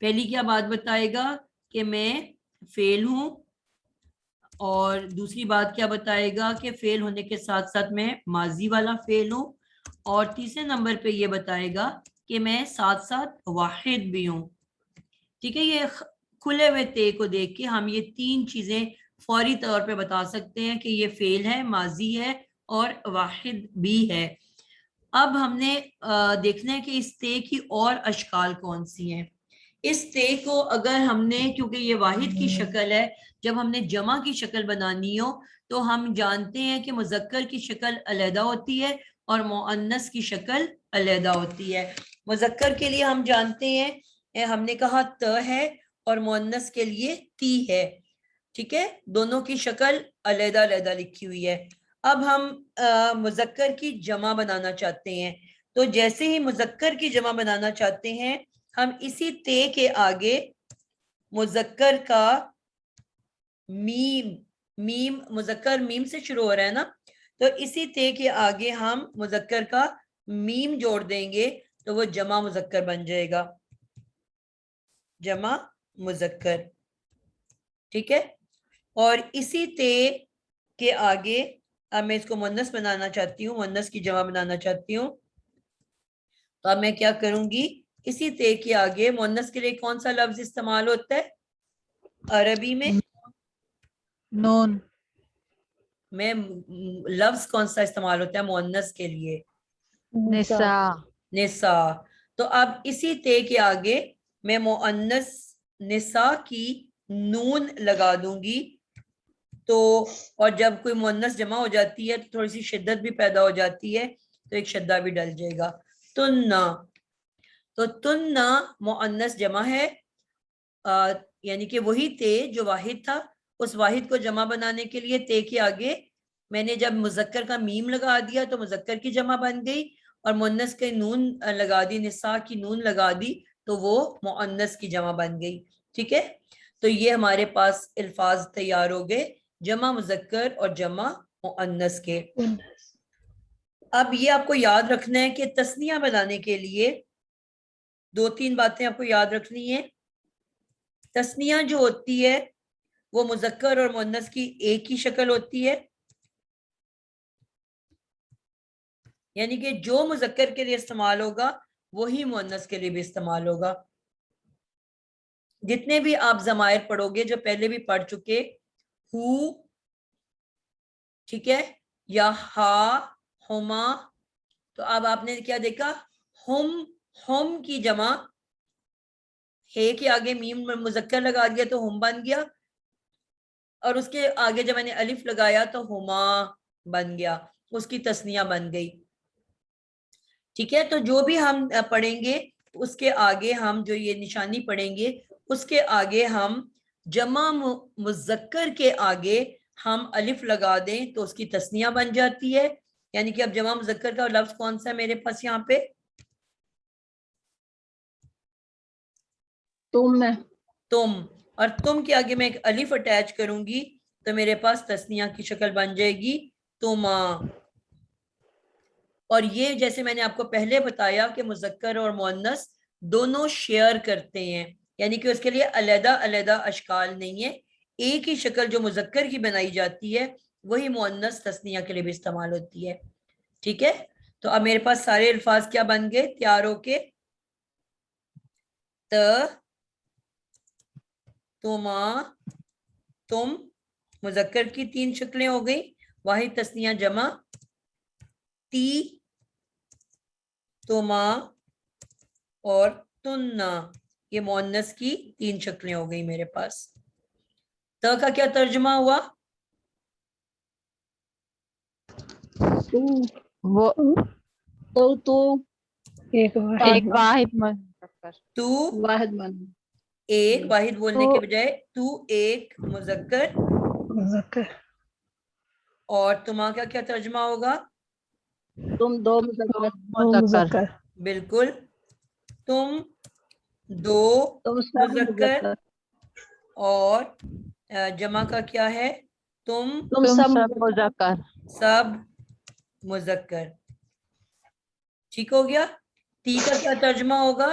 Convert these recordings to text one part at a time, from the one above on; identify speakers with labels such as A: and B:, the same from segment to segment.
A: پہلی کیا بات بتائے گا کہ میں فیل ہوں، اور دوسری بات کیا بتائے گا کہ فیل ہونے کے ساتھ ساتھ میں ماضی والا فیل ہوں، اور تیسرے نمبر پہ یہ بتائے گا کہ میں ساتھ ساتھ واحد بھی ہوں. ٹھیک ہے، یہ کھلے ہوئے تے کو دیکھ کے ہم یہ تین چیزیں فوری طور پہ بتا سکتے ہیں کہ یہ فیل ہے، ماضی ہے اور واحد بھی ہے. اب ہم نے دیکھنا ہے کہ اس تے کی اور اشکال کون سی ہیں. اس تے کو اگر ہم نے، کیونکہ یہ واحد کی شکل ہے، جب ہم نے جمع کی شکل بنانی ہو تو ہم جانتے ہیں کہ مذکر کی شکل علیحدہ ہوتی ہے اور مؤنث کی شکل علیحدہ ہوتی ہے. مذکر کے لیے ہم جانتے ہیں، ہم نے کہا ت ہے، اور مؤنث کے لیے تی ہے. ٹھیک ہے، دونوں کی شکل علیحدہ علیحدہ لکھی ہوئی ہے. اب ہم مذکر کی جمع بنانا چاہتے ہیں، تو جیسے ہی مذکر کی جمع بنانا چاہتے ہیں ہم اسی تے کے آگے مذکر کا میم مذکر میم سے شروع ہو رہا ہے نا، تو اسی تے کے آگے ہم مذکر کا میم جوڑ دیں گے تو وہ جمع مذکر بن جائے گا، جمع مذکر. ٹھیک ہے، اور اسی تے کے آگے اب میں اس کو مؤنث بنانا چاہتی ہوں، مؤنث کی جمع بنانا چاہتی ہوں، تو اب میں کیا کروں گی، اسی تے کے آگے مؤنث کے لیے کون سا لفظ استعمال ہوتا ہے عربی میں؟
B: نون.
A: میں لفظ کون سا استعمال ہوتا ہے مؤنث کے لیے؟
B: نساء.
A: نساء. تو اب اسی تے کے آگے میں مؤنث نساء کی نون لگا دوں گی، تو اور جب کوئی مؤنث جمع ہو جاتی ہے تو تھوڑی سی شدت بھی پیدا ہو جاتی ہے، تو ایک شدہ بھی ڈل جائے گا. تننا، تو تننا مؤنث جمع ہے، یعنی کہ وہی تے جو واحد تھا، اس واحد کو جمع بنانے کے لیے تے کے آگے میں نے جب مذکر کا میم لگا دیا تو مذکر کی جمع بن گئی، اور مؤنث کے نون لگا دی، نساء کی نون لگا دی تو وہ مؤنث کی جمع بن گئی. ٹھیک ہے، تو یہ ہمارے پاس الفاظ تیار ہو گئے جمع مذکر اور جمع مؤنث کے. اب یہ آپ کو یاد رکھنا ہے کہ تسنیہ بنانے کے لیے دو تین باتیں آپ کو یاد رکھنی ہے. تسنیہ جو ہوتی ہے وہ مذکر اور مؤنث کی ایک ہی شکل ہوتی ہے، یعنی کہ جو مذکر کے لیے استعمال ہوگا وہی مؤنث کے لیے بھی استعمال ہوگا. جتنے بھی آپ ضمائر پڑھو گے جو پہلے بھی پڑھ چکے، ہو، ٹھیک ہے، یا ہا، ہما، تو اب آپ نے کیا دیکھا، ہم کی جمع ہے کے آگے میم مذکر لگا دیا تو ہم بن گیا، اور اس کے آگے جب میں نے الف لگایا تو ہما بن گیا، اس کی تسنیہ بن گئی. ٹھیک ہے، تو جو بھی ہم پڑھیں گے اس کے آگے ہم جو یہ نشانی پڑھیں گے اس کے آگے ہم جمع مذکر کے آگے ہم الف لگا دیں تو اس کی تسنیہ بن جاتی ہے. یعنی کہ اب جمع مذکر کا لفظ کون سا ہے میرے پاس یہاں پہ؟
B: تم.
A: تم، اور تم کے آگے میں ایک الف اٹیچ کروں گی تو میرے پاس تسنیہ کی شکل بن جائے گی تما. اور یہ جیسے میں نے آپ کو پہلے بتایا کہ مذکر اور مؤنث دونوں شیئر کرتے ہیں، یعنی کہ اس کے لیے علیحدہ علیحدہ اشکال نہیں ہے، ایک ہی شکل جو مذکر کی بنائی جاتی ہے وہی مؤنث تسنیہ کے لیے بھی استعمال ہوتی ہے. ٹھیک ہے، تو اب میرے پاس سارے الفاظ کیا بن گئے تیار ہو کے، تما، تم، مذکر کی تین شکلیں ہو گئی، واحد تسنیہ جمع، تی، تما اور تننا، یہ مؤنث کی تین شکلیں ہو گئی میرے پاس. ت کا کیا ترجمہ ہوا؟
B: وہ
C: تو
B: ایک واحد مذکر.
A: تو
C: واحد من
A: ایک، واحد بولنے
B: تو
A: کے بجائے تو ایک مذکر،
B: مذکر.
A: اور تما کا کیا ترجمہ ہوگا؟
C: تم دو مذکر،
B: مذکر.
A: بالکل، تم دو
C: تم سب
A: مذکر، اور جمع کا کیا ہے؟ تم
C: تم سب
B: مذکر.
A: سب مذکر. ٹھیک ہو گیا. تی کا کیا ترجمہ ہوگا؟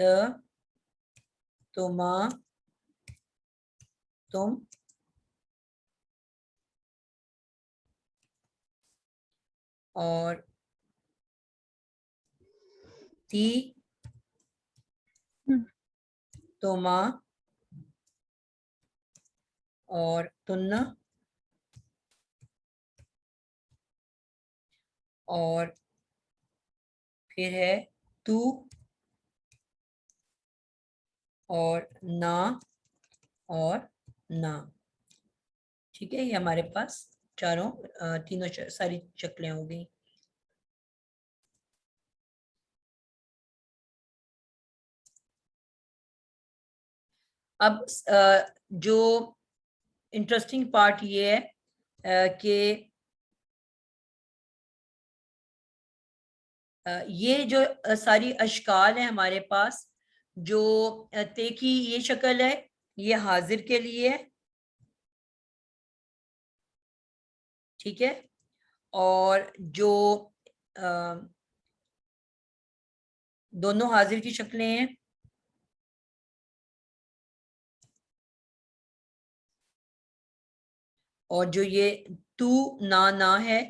A: تما تم اور تی تما اور تننا اور پھر ہے تو اور نا اور نا. ٹھیک ہے, یہ ہمارے پاس چاروں تینوں ساری شکلیں ہو گئی. اب جو انٹرسٹنگ پارٹ یہ ہے کہ یہ جو ساری اشکال ہیں ہمارے پاس, جو تے کی یہ شکل ہے یہ حاضر کے لیے ہے, ٹھیک ہے, اور جو دونوں حاضر کی شکلیں ہیں اور جو یہ تو نا ہے,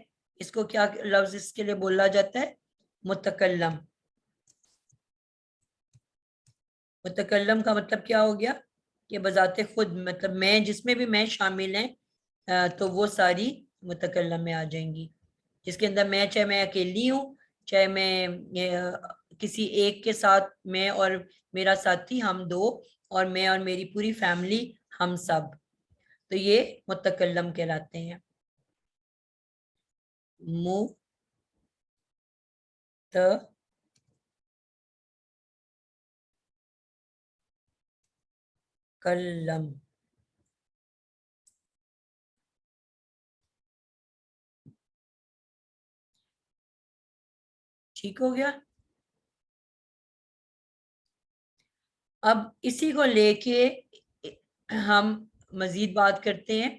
A: اس کو کیا لفظ اس کے لیے بولا جاتا ہے؟ متکلم. متکلم کا مطلب کیا ہو گیا کہ بذات خود, مطلب میں جس میں بھی میں شامل ہیں تو وہ ساری متکلم میں آ جائیں گی. جس کے اندر میں, چاہے میں اکیلی ہوں, چاہے میں کسی ایک کے ساتھ, میں اور میرا ساتھی ہم دو, اور میں اور میری پوری فیملی ہم سب, تو یہ متکلم کہلاتے ہیں. کلم. ٹھیک ہو گیا. اب اسی کو لے کے ہم مزید بات کرتے ہیں.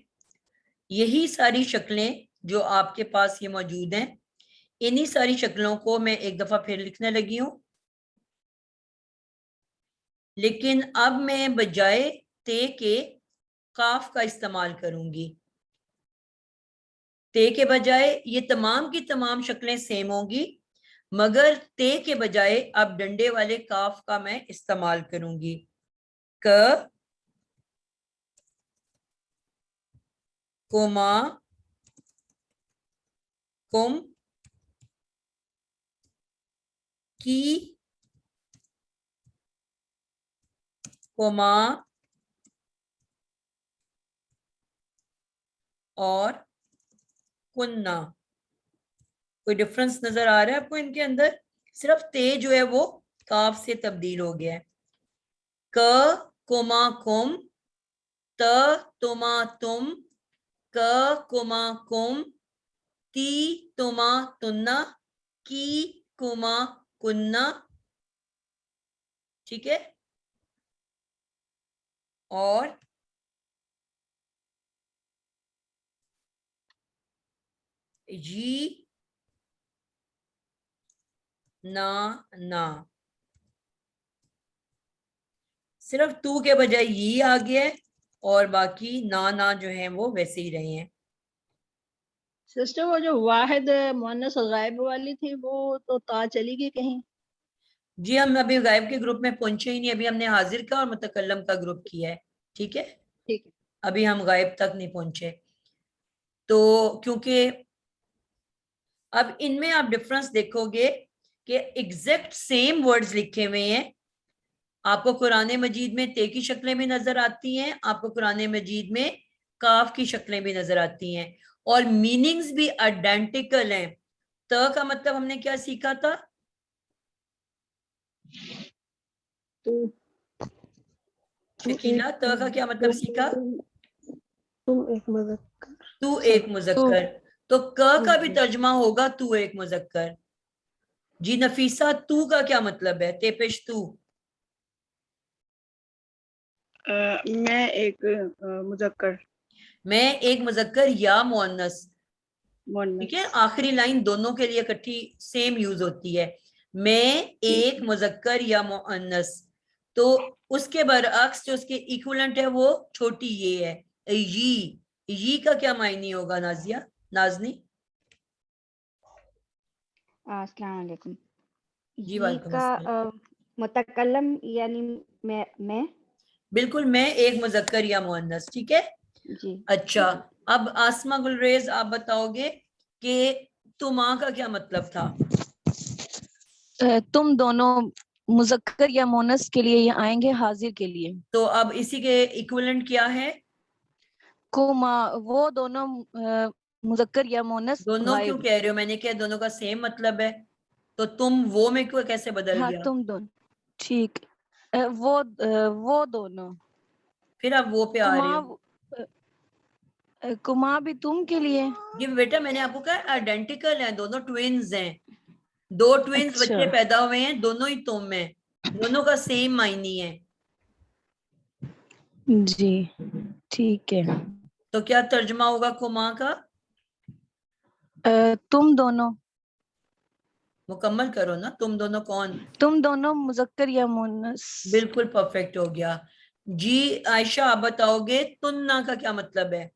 A: یہی ساری شکلیں جو آپ کے پاس یہ موجود ہیں, انہی ساری شکلوں کو میں ایک دفعہ پھر لکھنے لگی ہوں, لیکن اب میں بجائے تے کے کاف کا استعمال کروں گی. تے کے بجائے یہ تمام کی تمام شکلیں سیم ہوں گی, مگر تے کے بجائے اب ڈنڈے والے کاف کا میں استعمال کروں گی. ک کما کم کی کما اور کننا. کوئی ڈفرنس نظر آ رہا ہے آپ کو ان کے اندر؟ صرف تے جو ہے وہ کاف سے تبدیل ہو گیا ہے. ک کما کم, ت تما تم, ک کما کم, تی تما تننا, کی کما کننا. ٹھیک ہے, اور جی نا, صرف تو کے بجائے یہ آ گیا ہے, اور باقی نا جو ہیں وہ ویسے ہی رہے ہیں.
C: سسٹر وہ جو واحد مؤنث غائب والی تھی وہ تو تا چلی گئی کہیں.
A: جی ہم ابھی غائب کے گروپ میں پہنچے ہی نہیں, ابھی ہم نے حاضر کا اور متکلم کا گروپ کیا ہے. ٹھیک ہے,
C: ٹھیک ہے,
A: ابھی ہم غائب تک نہیں پہنچے. تو کیونکہ اب ان میں آپ ڈفرنس دیکھو گے کہ ایگزیکٹ سیم ورڈز لکھے ہوئے ہیں. آپ کو قرآن مجید میں تے کی شکلیں بھی نظر آتی ہیں, آپ کو قرآن مجید میں کاف کی شکلیں بھی نظر آتی ہیں, اور میننگز بھی آئیڈینٹیکل ہیں. ت کا مطلب ہم نے کیا سیکھا تھا؟ شکیلا, ت کا کیا مطلب سیکھا؟
B: تم ایک مذکر.
A: تو ایک مذکر. تو ک کا بھی ترجمہ ہوگا تو ایک مذکر. جی نفیسہ, تو کا کیا مطلب ہے؟ تے پیش تو.
D: میں ایک مذکر.
A: میں ایک مذکر یا مؤنث. ٹھیک ہے, آخری لائن دونوں کے لیے اکٹھی سیم یوز ہوتی ہے. میں ایک مذکر یا مؤنث. تو اس کے برعکس جو اس کے ایکولنٹ ہے وہ چھوٹی یہ ہے یہ کا کیا معنی ہوگا نازیہ نازنی؟
E: السلام علیکم.
A: جی
E: یہ
A: وعلیکم
E: کا
A: السلام.
E: متکلم یعنی میں
A: بالکل میں ایک مذکر یا مؤنث. ٹھیک ہے.
E: جی
A: اچھا اب آسمہ گلریز آپ بتاؤ گے کہ تما کا کیا مطلب تھا؟
B: تم دونوں مذکر یا مونس کے لیے یہ آئیں گے حاضر کے لیے.
A: تو اب اسی کے ایکویلنٹ کیا ہے؟
B: کما وہ دونوں مذکر یا مونس
A: دونوں کیوں
B: غائب.
A: کہہ رہے ہو؟ میں نے کہا دونوں کا سیم مطلب ہے تو تم وہ میں کیوں کیسے بدل
B: ہاں
A: گیا؟
B: تم دونوں ٹھیک. وہ دونوں
A: پھر آپ وہ پہ آ رہے ہو.
B: کما بھی تم کے لیے.
A: جی بیٹا میں نے آپ کو کہا آئیڈینٹیکل ہیں دونوں ٹوینز ہیں. دو ٹوینز
B: اچھا
A: بچے پیدا ہوئے ہیں دونوں ہی تم ہیں. دونوں کا سیم معنی ہے.
B: جی ٹھیک ہے.
A: تو کیا ترجمہ ہوگا کما کا؟
B: تم دونوں.
A: مکمل کرو نا. تم دونوں کون؟
B: تم دونوں مذکر یا مونس.
A: بالکل پرفیکٹ ہو گیا. جی عائشہ آپ بتاؤ گے تننا کا کیا مطلب ہے؟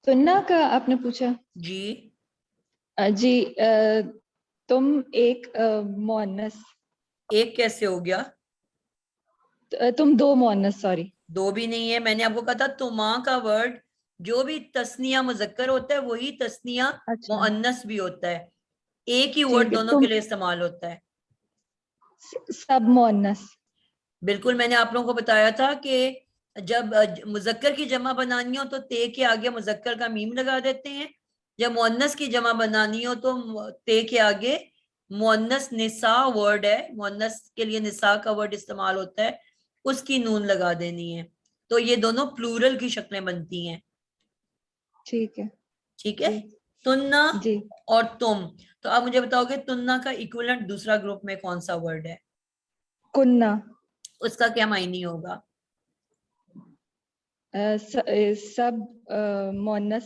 F: سننا کا آپ نے پوچھا؟
A: جی
F: جی تم ایک مؤنث.
A: ایک کیسے ہو گیا؟
F: تم دو مؤنث. سوری
A: دو بھی نہیں ہے. میں نے آپ کو کہا تھا تما کا ورڈ جو بھی تسنیہ مذکر ہوتا ہے وہی تسنیہ
F: اچھا
A: مؤنث بھی ہوتا ہے. ایک ہی
F: ٹھیک
A: ورڈ
F: ہے.
A: دونوں
F: تم
A: کے لیے استعمال ہوتا ہے.
F: سب مؤنث.
A: بالکل میں نے آپ لوگوں کو بتایا تھا کہ جب مذکر کی جمع بنانی ہو تو تے کے آگے مذکر کا میم لگا دیتے ہیں. جب مؤنث کی جمع بنانی ہو تو تے کے آگے مؤنث نساء ورڈ ہے مؤنث کے لیے نساء کا ورڈ استعمال ہوتا ہے اس کی نون لگا دینی ہے. تو یہ دونوں پلورل کی شکلیں بنتی ہیں.
F: ٹھیک ہے.
A: ٹھیک ہے.
F: جی
A: تننا
F: جی
A: اور تم. تو آپ مجھے بتاؤ گے تننا کا ایکویلنٹ دوسرا گروپ میں کون سا ورڈ ہے؟
F: کننا.
A: اس کا کیا معنی ہوگا؟
F: سب مؤنث.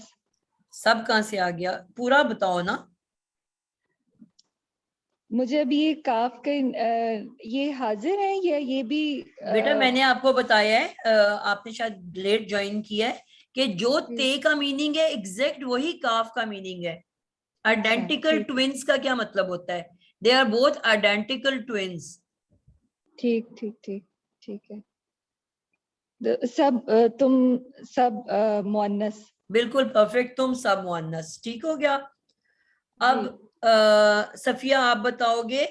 A: سب کہاں سے آ گیا؟ پورا بتاؤ نا.
F: مجھے ابھی یہ کاف کا یہ حاضر ہے یا یہ بھی
A: بیٹا میں نے آپ کو بتایا ہے آپ نے شاید لیٹ جوائن کیا ہے کہ جو تے کا میننگ ہے ایگزیکٹ وہی کاف کا میننگ ہے. آئیڈینٹیکل ٹوینز کا کیا مطلب ہوتا ہے؟ They are both identical twins.
F: ٹھیک ٹھیک ٹھیک ٹھیک ہے. سب تم سب مؤنث.
A: بالکل پرفیکٹ. تم سب مؤنث. ٹھیک ہو گیا. اب صفیہ آپ بتاؤ گے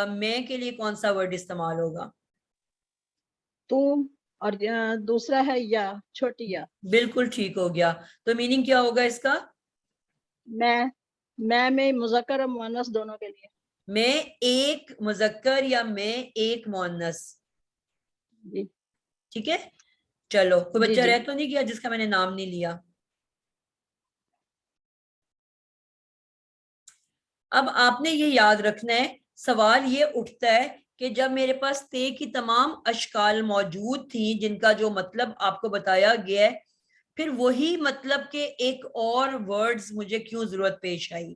A: میں کے لیے کون سا ورڈ استعمال ہوگا؟
C: تم اور دوسرا ہے یا چھوٹی یا.
A: بالکل ٹھیک ہو گیا. تو میننگ کیا ہوگا اس کا؟
C: میں مذکر اور مؤنث دونوں کے لیے.
A: میں ایک مذکر یا میں ایک مؤنث.
C: جی
A: ٹھیک ہے. چلو کوئی
C: جی
A: بچہ
C: جی
A: رہ تو نہیں گیا جس کا میں نے نام نہیں لیا؟ اب آپ نے یہ یاد رکھنا ہے. سوال یہ اٹھتا ہے کہ جب میرے پاس تے کی تمام اشکال موجود تھیں جن کا جو مطلب آپ کو بتایا گیا ہے پھر وہی مطلب کے ایک اور ورڈز مجھے کیوں ضرورت پیش آئی؟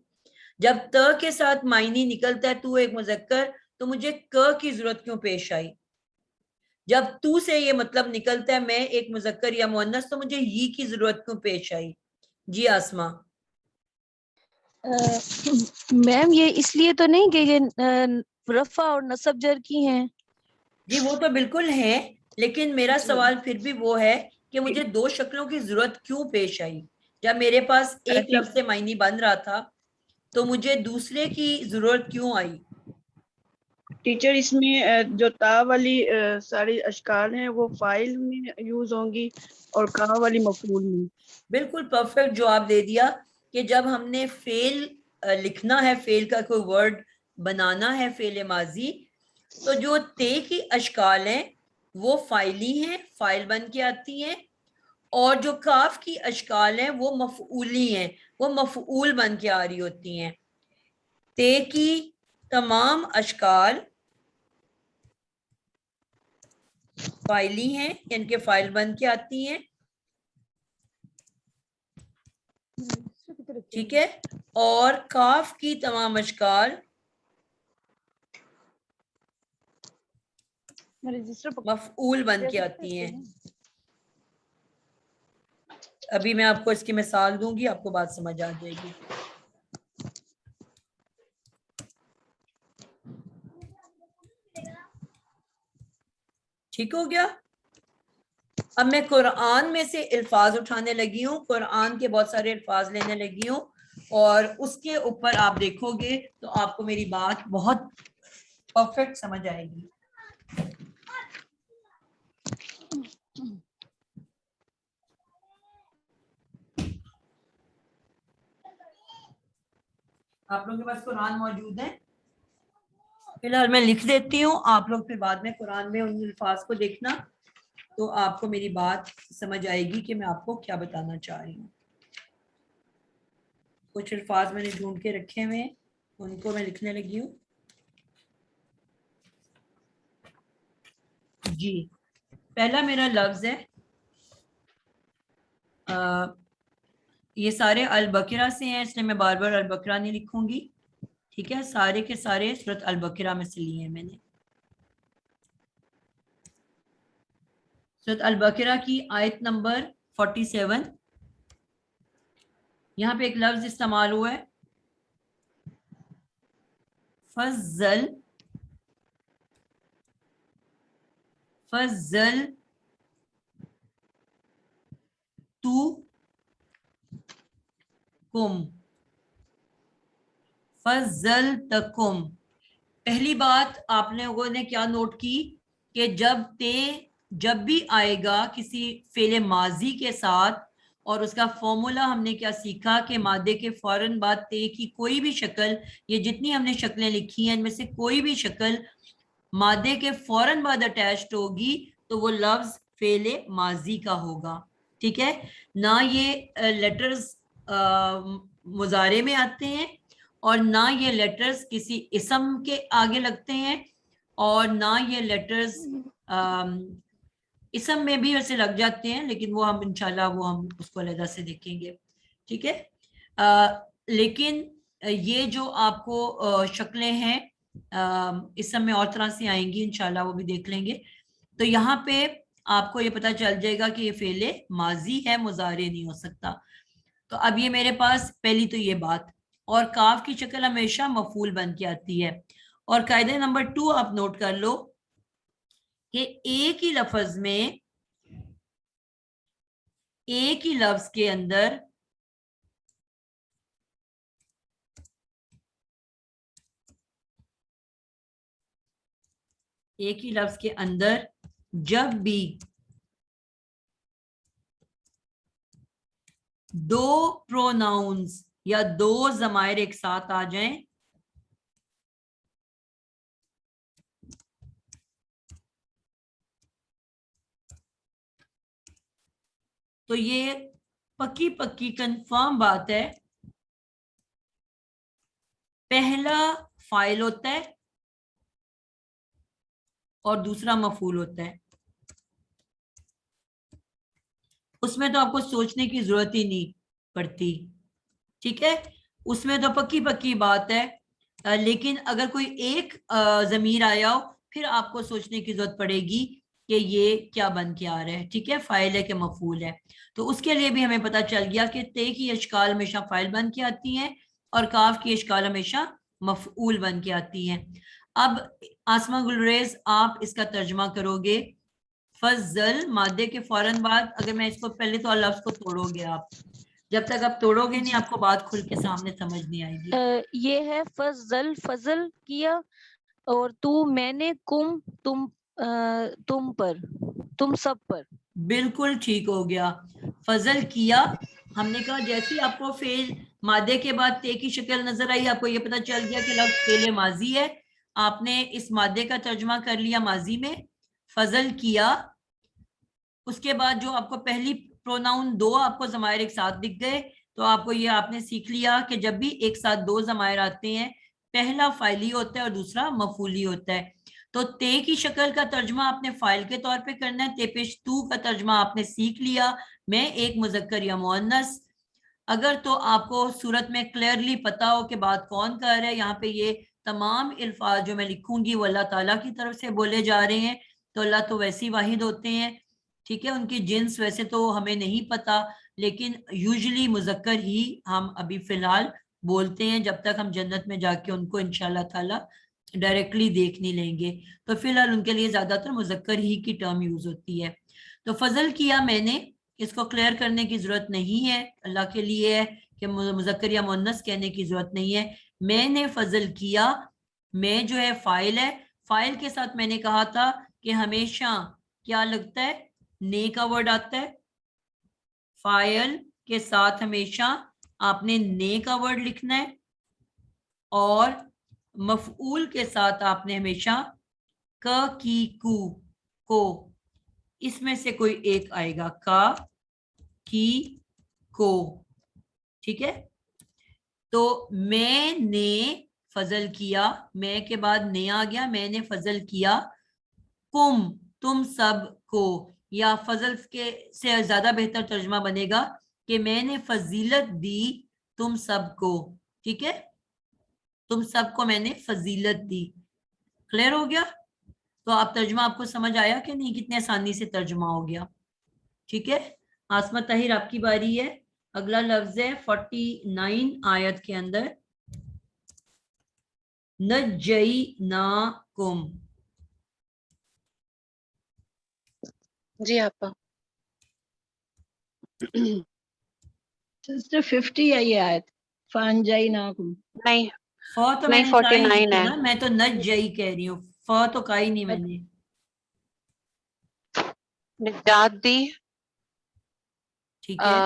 A: جب ت کے ساتھ معنی نکلتا ہے تو ایک مذکر تو مجھے ک کی ضرورت کیوں پیش آئی؟ جب تو سے یہ مطلب نکلتا ہے میں ایک مذکر یا مؤنث تو مجھے یہ کی ضرورت کیوں پیش آئی؟ جی آسمہ.
B: میم یہ اس لیے تو نہیں کہ یہ رفع اور نصب جر کی ہیں.
A: جی وہ تو بالکل ہے لیکن میرا
B: جی
A: سوال پھر بھی وہ ہے کہ مجھے دو شکلوں کی ضرورت کیوں پیش آئی؟ جب میرے پاس ایک لفظ سے معنی بن رہا تھا تو مجھے دوسرے کی ضرورت کیوں آئی؟
D: ٹیچر اس میں جو تا والی ساری اشکال ہیں وہ فائل میں یوز ہوں گی اور کہا والی مفعول میں.
A: بالکل پرفیکٹ جواب دے دیا کہ جب ہم نے فعل لکھنا ہے فعل کا کوئی ورڈ بنانا ہے فعل ماضی تو جو تے کی اشکال ہیں وہ فائلی ہیں فائل بن کے آتی ہیں اور جو کاف کی اشکال ہیں وہ مفعولی ہیں وہ مفعول بن کے آ رہی ہوتی ہیں. تے کی تمام اشکال فائلی ہیں ان کے فائل بن کے آتی ہیں. ٹھیک ہے. اور کاف کی تمام اشکال مفعول بن کے آتی ہیں. ابھی میں آپ کو اس کی مثال دوں گی, آپ کو بات سمجھ آ جائے گی. ٹھیک ہو گیا. اب میں قرآن میں سے الفاظ اٹھانے لگی ہوں, قرآن کے بہت سارے الفاظ لینے لگی ہوں, اور اس کے اوپر آپ دیکھو گے تو آپ کو میری بات بہت پرفیکٹ سمجھ آئے گی. آپ لوگوں کے پاس قرآن موجود ہے؟ فی الحال میں لکھ دیتی ہوں, آپ لوگ پھر بعد میں قرآن میں ان الفاظ کو دیکھنا, تو آپ کو میری بات سمجھ آئے گی کہ میں آپ کو کیا بتانا چاہ رہی ہوں. کچھ الفاظ میں نے ڈھونڈ کے رکھے ہوئے, ان کو میں لکھنے لگی ہوں. جی, پہلا میرا لفظ ہے, یہ سارے البقرہ سے ہیں, اس لیے میں بار بار البقرہ نہیں لکھوں گی. ٹھیک ہے, سارے کے سارے سورۃ البقرہ میں سے لیے ہیں میں نے. سورۃ البقرہ کی آیت نمبر 47, یہاں پہ ایک لفظ استعمال ہوا ہے, فضل. فضل تو کم, فضل تکم. پہلی بات آپ لوگوں نے کیا نوٹ کی کہ جب بھی آئے گا کسی فعل ماضی کے ساتھ, اور اس کا فارمولا ہم نے کیا سیکھا کہ مادے کے فوراً بعد تے کی کوئی بھی شکل, یہ جتنی ہم نے شکلیں لکھی ہیں ان میں سے کوئی بھی شکل مادے کے فوراً بعد اٹیچڈ ہوگی تو وہ لفظ فعل ماضی کا ہوگا. ٹھیک ہے, نہ یہ لیٹرز مضارع میں آتے ہیں, اور نہ یہ لیٹرز کسی اسم کے آگے لگتے ہیں, اور نہ یہ لیٹرز اسم میں بھی ویسے لگ جاتے ہیں, لیکن وہ ہم انشاءاللہ وہ ہم اس کو علیحدہ سے دیکھیں گے. ٹھیک ہے, لیکن یہ جو آپ کو شکلیں ہیں اسم میں اور طرح سے آئیں گی انشاءاللہ, وہ بھی دیکھ لیں گے. تو یہاں پہ آپ کو یہ پتہ چل جائے گا کہ یہ فعل ماضی ہے, مضارع نہیں ہو سکتا. تو اب یہ میرے پاس پہلی تو یہ بات, اور کاف کی شکل ہمیشہ مفعول بن کے آتی ہے. اور قاعدہ نمبر 2 آپ نوٹ کر لو کہ ایک ہی لفظ میں, ایک ہی لفظ کے اندر جب بھی دو پروناؤنز یا دو ضمائر ایک ساتھ آ جائیں تو یہ پکی کنفرم بات ہے, پہلا فاعل ہوتا ہے اور دوسرا مفعول ہوتا ہے. اس میں تو آپ کو سوچنے کی ضرورت ہی نہیں پڑتی. ٹھیک ہے, اس میں تو پکی بات ہے. لیکن اگر کوئی ایک ضمیر آیا ہو پھر آپ کو سوچنے کی ضرورت پڑے گی کہ یہ کیا بن کے آ رہا ہے. ٹھیک ہے, فاعل ہے کہ مفعول ہے. تو اس کے لیے بھی ہمیں پتہ چل گیا کہ تے کی اشکال ہمیشہ فاعل بن کے آتی ہیں اور کاف کی اشکال ہمیشہ مفعول بن کے آتی ہیں. اب آسمہ گلریز آپ اس کا ترجمہ کرو گے. فضل مادے کے فوراً بعد, اگر میں اس کو پہلے تو لفظ کو توڑو گے, آپ جب تک آپ توڑو گے نہیں آپ کو بات کھل کے سامنے سمجھ نہیں آئے گی.
B: یہ ہے فضل, فضل کیا, اور تو میں نے, کم تم پر, تم سب پر.
A: بالکل ٹھیک ہو گیا. فضل کیا, ہم نے کہا جیسے آپ کو فعل مادے کے بعد تے کی شکل نظر آئی, آپ کو یہ پتہ چل گیا کہ لفظ فعل ماضی ہے, آپ نے اس مادے کا ترجمہ کر لیا ماضی میں, فضل کیا. اس کے بعد جو آپ کو پہلی پروناؤن دو آپ کو ضمائر ایک ساتھ دکھ گئے, تو آپ کو یہ آپ نے سیکھ لیا کہ جب بھی ایک ساتھ دو ضمائر آتے ہیں پہلا فاعلی ہوتا ہے اور دوسرا مفعولی ہوتا ہے. تو تے کی شکل کا ترجمہ آپ نے فاعل کے طور پہ کرنا ہے. تے پیش تو کا ترجمہ آپ نے سیکھ لیا, میں ایک مذکر یا مؤنث. اگر تو آپ کو صورت میں کلیئرلی پتا ہو کہ بات کون کر رہا ہے, یہاں پہ یہ تمام الفاظ جو میں لکھوں گی وہ اللہ تعالیٰ کی طرف سے بولے جا رہے ہیں, تو اللہ تو ویسے ہی واحد ہوتے ہیں، ٹھیک ہے، ان کی جنس ویسے تو ہمیں نہیں پتا، لیکن یوزلی مذکر ہی ہم ابھی فی الحال بولتے ہیں جب تک ہم جنت میں جا کے ان کو انشاءاللہ تعالی ڈائریکٹلی دیکھ نہیں لیں گے، تو فی الحال ان کے لیے زیادہ تر مذکر ہی کی ٹرم یوز ہوتی ہے۔ تو فضل کیا میں نے، اس کو کلیئر کرنے کی ضرورت نہیں ہے، اللہ کے لیے ہے کہ مذکر یا مؤنث کہنے کی ضرورت نہیں ہے۔ میں نے فضل کیا، میں جو ہے فاعل ہے، فاعل کے ساتھ میں نے کہا تھا کہ ہمیشہ کیا لگتا ہے، نے کا ورڈ آتا ہے، فاعل کے ساتھ ہمیشہ آپ نے نے کا ورڈ لکھنا ہے، اور مفعول کے ساتھ آپ نے ہمیشہ ک کی کو، اس میں سے کوئی ایک آئے گا، کا کی کو، ٹھیک ہے۔ تو میں نے فضل کیا، میں کے بعد نے آ گیا، میں نے فضل کیا کم تم سب کو، یا فضل کے سے زیادہ بہتر ترجمہ بنے گا کہ میں نے فضیلت دی تم سب کو، ٹھیک ہے، تم سب کو میں نے فضیلت دی۔ کلیئر ہو گیا؟ تو آپ ترجمہ آپ کو سمجھ آیا کہ نہیں، کتنے آسانی سے ترجمہ ہو گیا، ٹھیک ہے۔ آسمہ طاہر آپ کی باری ہے، اگلا لفظ ہے 49 آیت کے اندر، نجیناکم۔
G: جی آپا۔
C: سسٹر 50 ہے یہ آیت، فانجیناکم۔
G: نہیں
A: فا تو میں
G: نہیں
A: نے کہا ہی
G: 49
A: نہیں
G: ہے،
A: نا، میں تو نجئی کہہ رہی ہوں، فا تو کہا ہی نہیں میں نے۔
G: نجات دی،
A: ٹھیک ہے،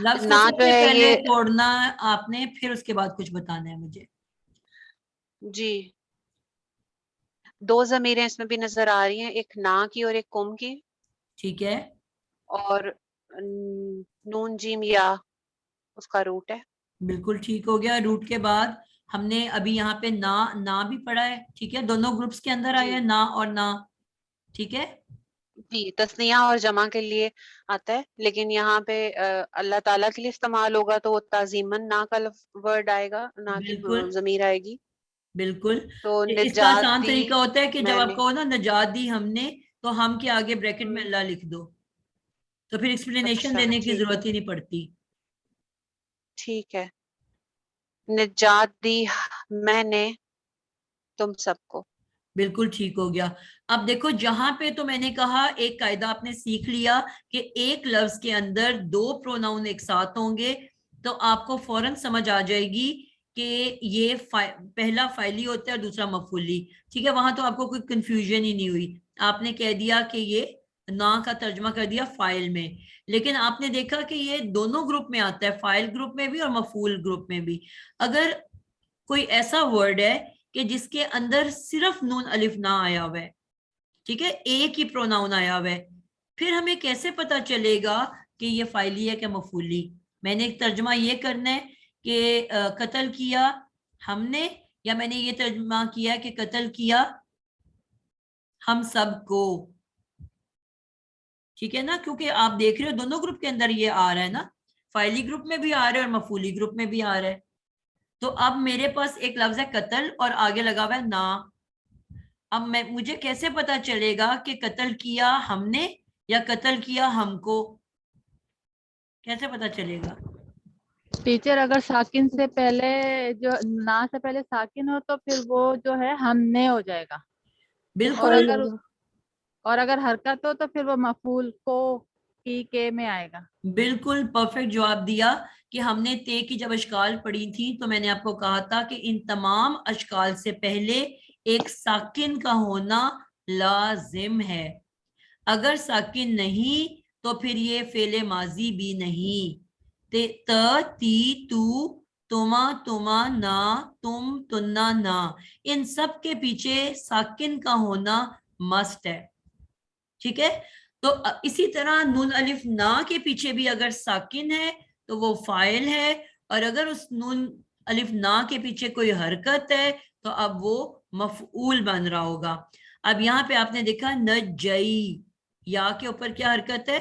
A: لفظ کو
G: نہ
A: سب
G: جو
A: سے
G: ہے
A: پہلے
G: یہ،
A: توڑنا آپ نے، پھر اس کے بعد کچھ بتانا ہے مجھے۔
G: جی دو ضمیریں اس میں بھی نظر آ رہی ہیں، ایک نا کی اور ایک کم کی،
A: ٹھیک ہے،
G: اور نون جیم یا اس کا روٹ ہے۔
A: بالکل ٹھیک ہو گیا۔ روٹ کے بعد ہم نے ابھی یہاں پہ نا بھی پڑھا ہے، ٹھیک ہے، دونوں گروپس کے اندر آیا ہے نا اور نا، ٹھیک ہے۔
G: جی تثنیہ اور جمع کے لیے آتا ہے، لیکن یہاں پہ اللہ تعالیٰ کے لیے استعمال ہوگا تو وہ تعظیماً نا کا ورڈ آئے گا، نا کی
A: بالکل
G: ضمیر آئے گی۔
A: بالکل،
G: تو
A: اس کا
G: نجات
A: آسان
G: دی
A: طریقہ ہوتا ہے کہ جب
G: میں
A: آپ
G: نے،
A: کہو نا نجات دی ہم نے، تو ہم کے آگے بریکٹ میں اللہ لکھ دو، تو پھر ایکسپلینیشن
G: اچھا
A: دینے کی
G: ٹھیک ہے،
A: ضرورت ہی نہیں پڑتی۔
G: ٹھیک ہے، نجات دی میں نے تم سب کو۔
A: بالکل ٹھیک ہو گیا۔ اب دیکھو جہاں پہ تو میں نے کہا ایک قاعدہ آپ نے سیکھ لیا کہ ایک لفظ کے اندر دو پروناؤن ایک ساتھ ہوں گے، تو آپ کو فوراً سمجھ آ جائے گی کہ یہ پہلا فاعلی ہوتا ہے اور دوسرا مفعولی، ٹھیک ہے، وہاں تو آپ کو کوئی کنفیوژن ہی نہیں ہوئی، آپ نے کہہ دیا کہ یہ نا کا ترجمہ کر دیا فاعل میں، لیکن آپ نے دیکھا کہ یہ دونوں گروپ میں آتا ہے، فاعل گروپ میں بھی اور مفعول گروپ میں بھی۔ اگر کوئی ایسا ورڈ ہے کہ جس کے اندر صرف نون الف نہ آیا ہوا ہے، ٹھیک ہے، ایک ہی پروناؤن آیا ہوا ہے، پھر ہمیں کیسے پتا چلے گا کہ یہ فاعلی ہے کہ مفعولی؟ میں نے ایک ترجمہ یہ کرنا ہے کہ قتل کیا ہم نے، یا میں نے یہ ترجمہ کیا کہ قتل کیا ہم سب کو، ٹھیک ہے نا، کیونکہ آپ دیکھ رہے ہو دونوں گروپ کے اندر یہ آ رہا ہے نا، فاعلی گروپ میں بھی آ رہا ہے اور مفعولی گروپ میں بھی آ رہا ہے۔ تو اب میرے پاس ایک لفظ ہے قتل اور آگے لگا ہوا ہے نا، اب مجھے کیسے پتا چلے گا کہ قتل کیا ہم نے یا قتل کیا ہم کو؟ کیسے پتا چلے گا؟
H: ٹیچر اگر ساکن سے پہلے جو نا سے پہلے ساکن ہو تو پھر وہ جو ہے ہم نے ہو جائے گا،
A: بالکل
H: اور اگر حرکت ہو تو پھر وہ مفعول کو کی کے میں آئے گا۔
A: بالکل پرفیکٹ جواب دیا کہ ہم نے تے کی جب اشکال پڑھی تھی تو میں نے آپ کو کہا تھا کہ ان تمام اشکال سے پہلے ایک ساکن کا ہونا لازم ہے، اگر ساکن نہیں تو پھر یہ فعل ماضی بھی نہیں، تی تو تما تما نا تم تنا نا، ان سب کے پیچھے ساکن کا ہونا مسٹ ہے، ٹھیک ہے۔ تو اسی طرح نون الف نا کے پیچھے بھی اگر ساکن ہے تو وہ فاعل ہے، اور اگر اس نون الف نا کے پیچھے کوئی حرکت ہے تو اب وہ مفعول بن رہا ہوگا۔ اب یہاں پہ آپ نے دیکھا نجئی، یا کے اوپر کیا حرکت ہے؟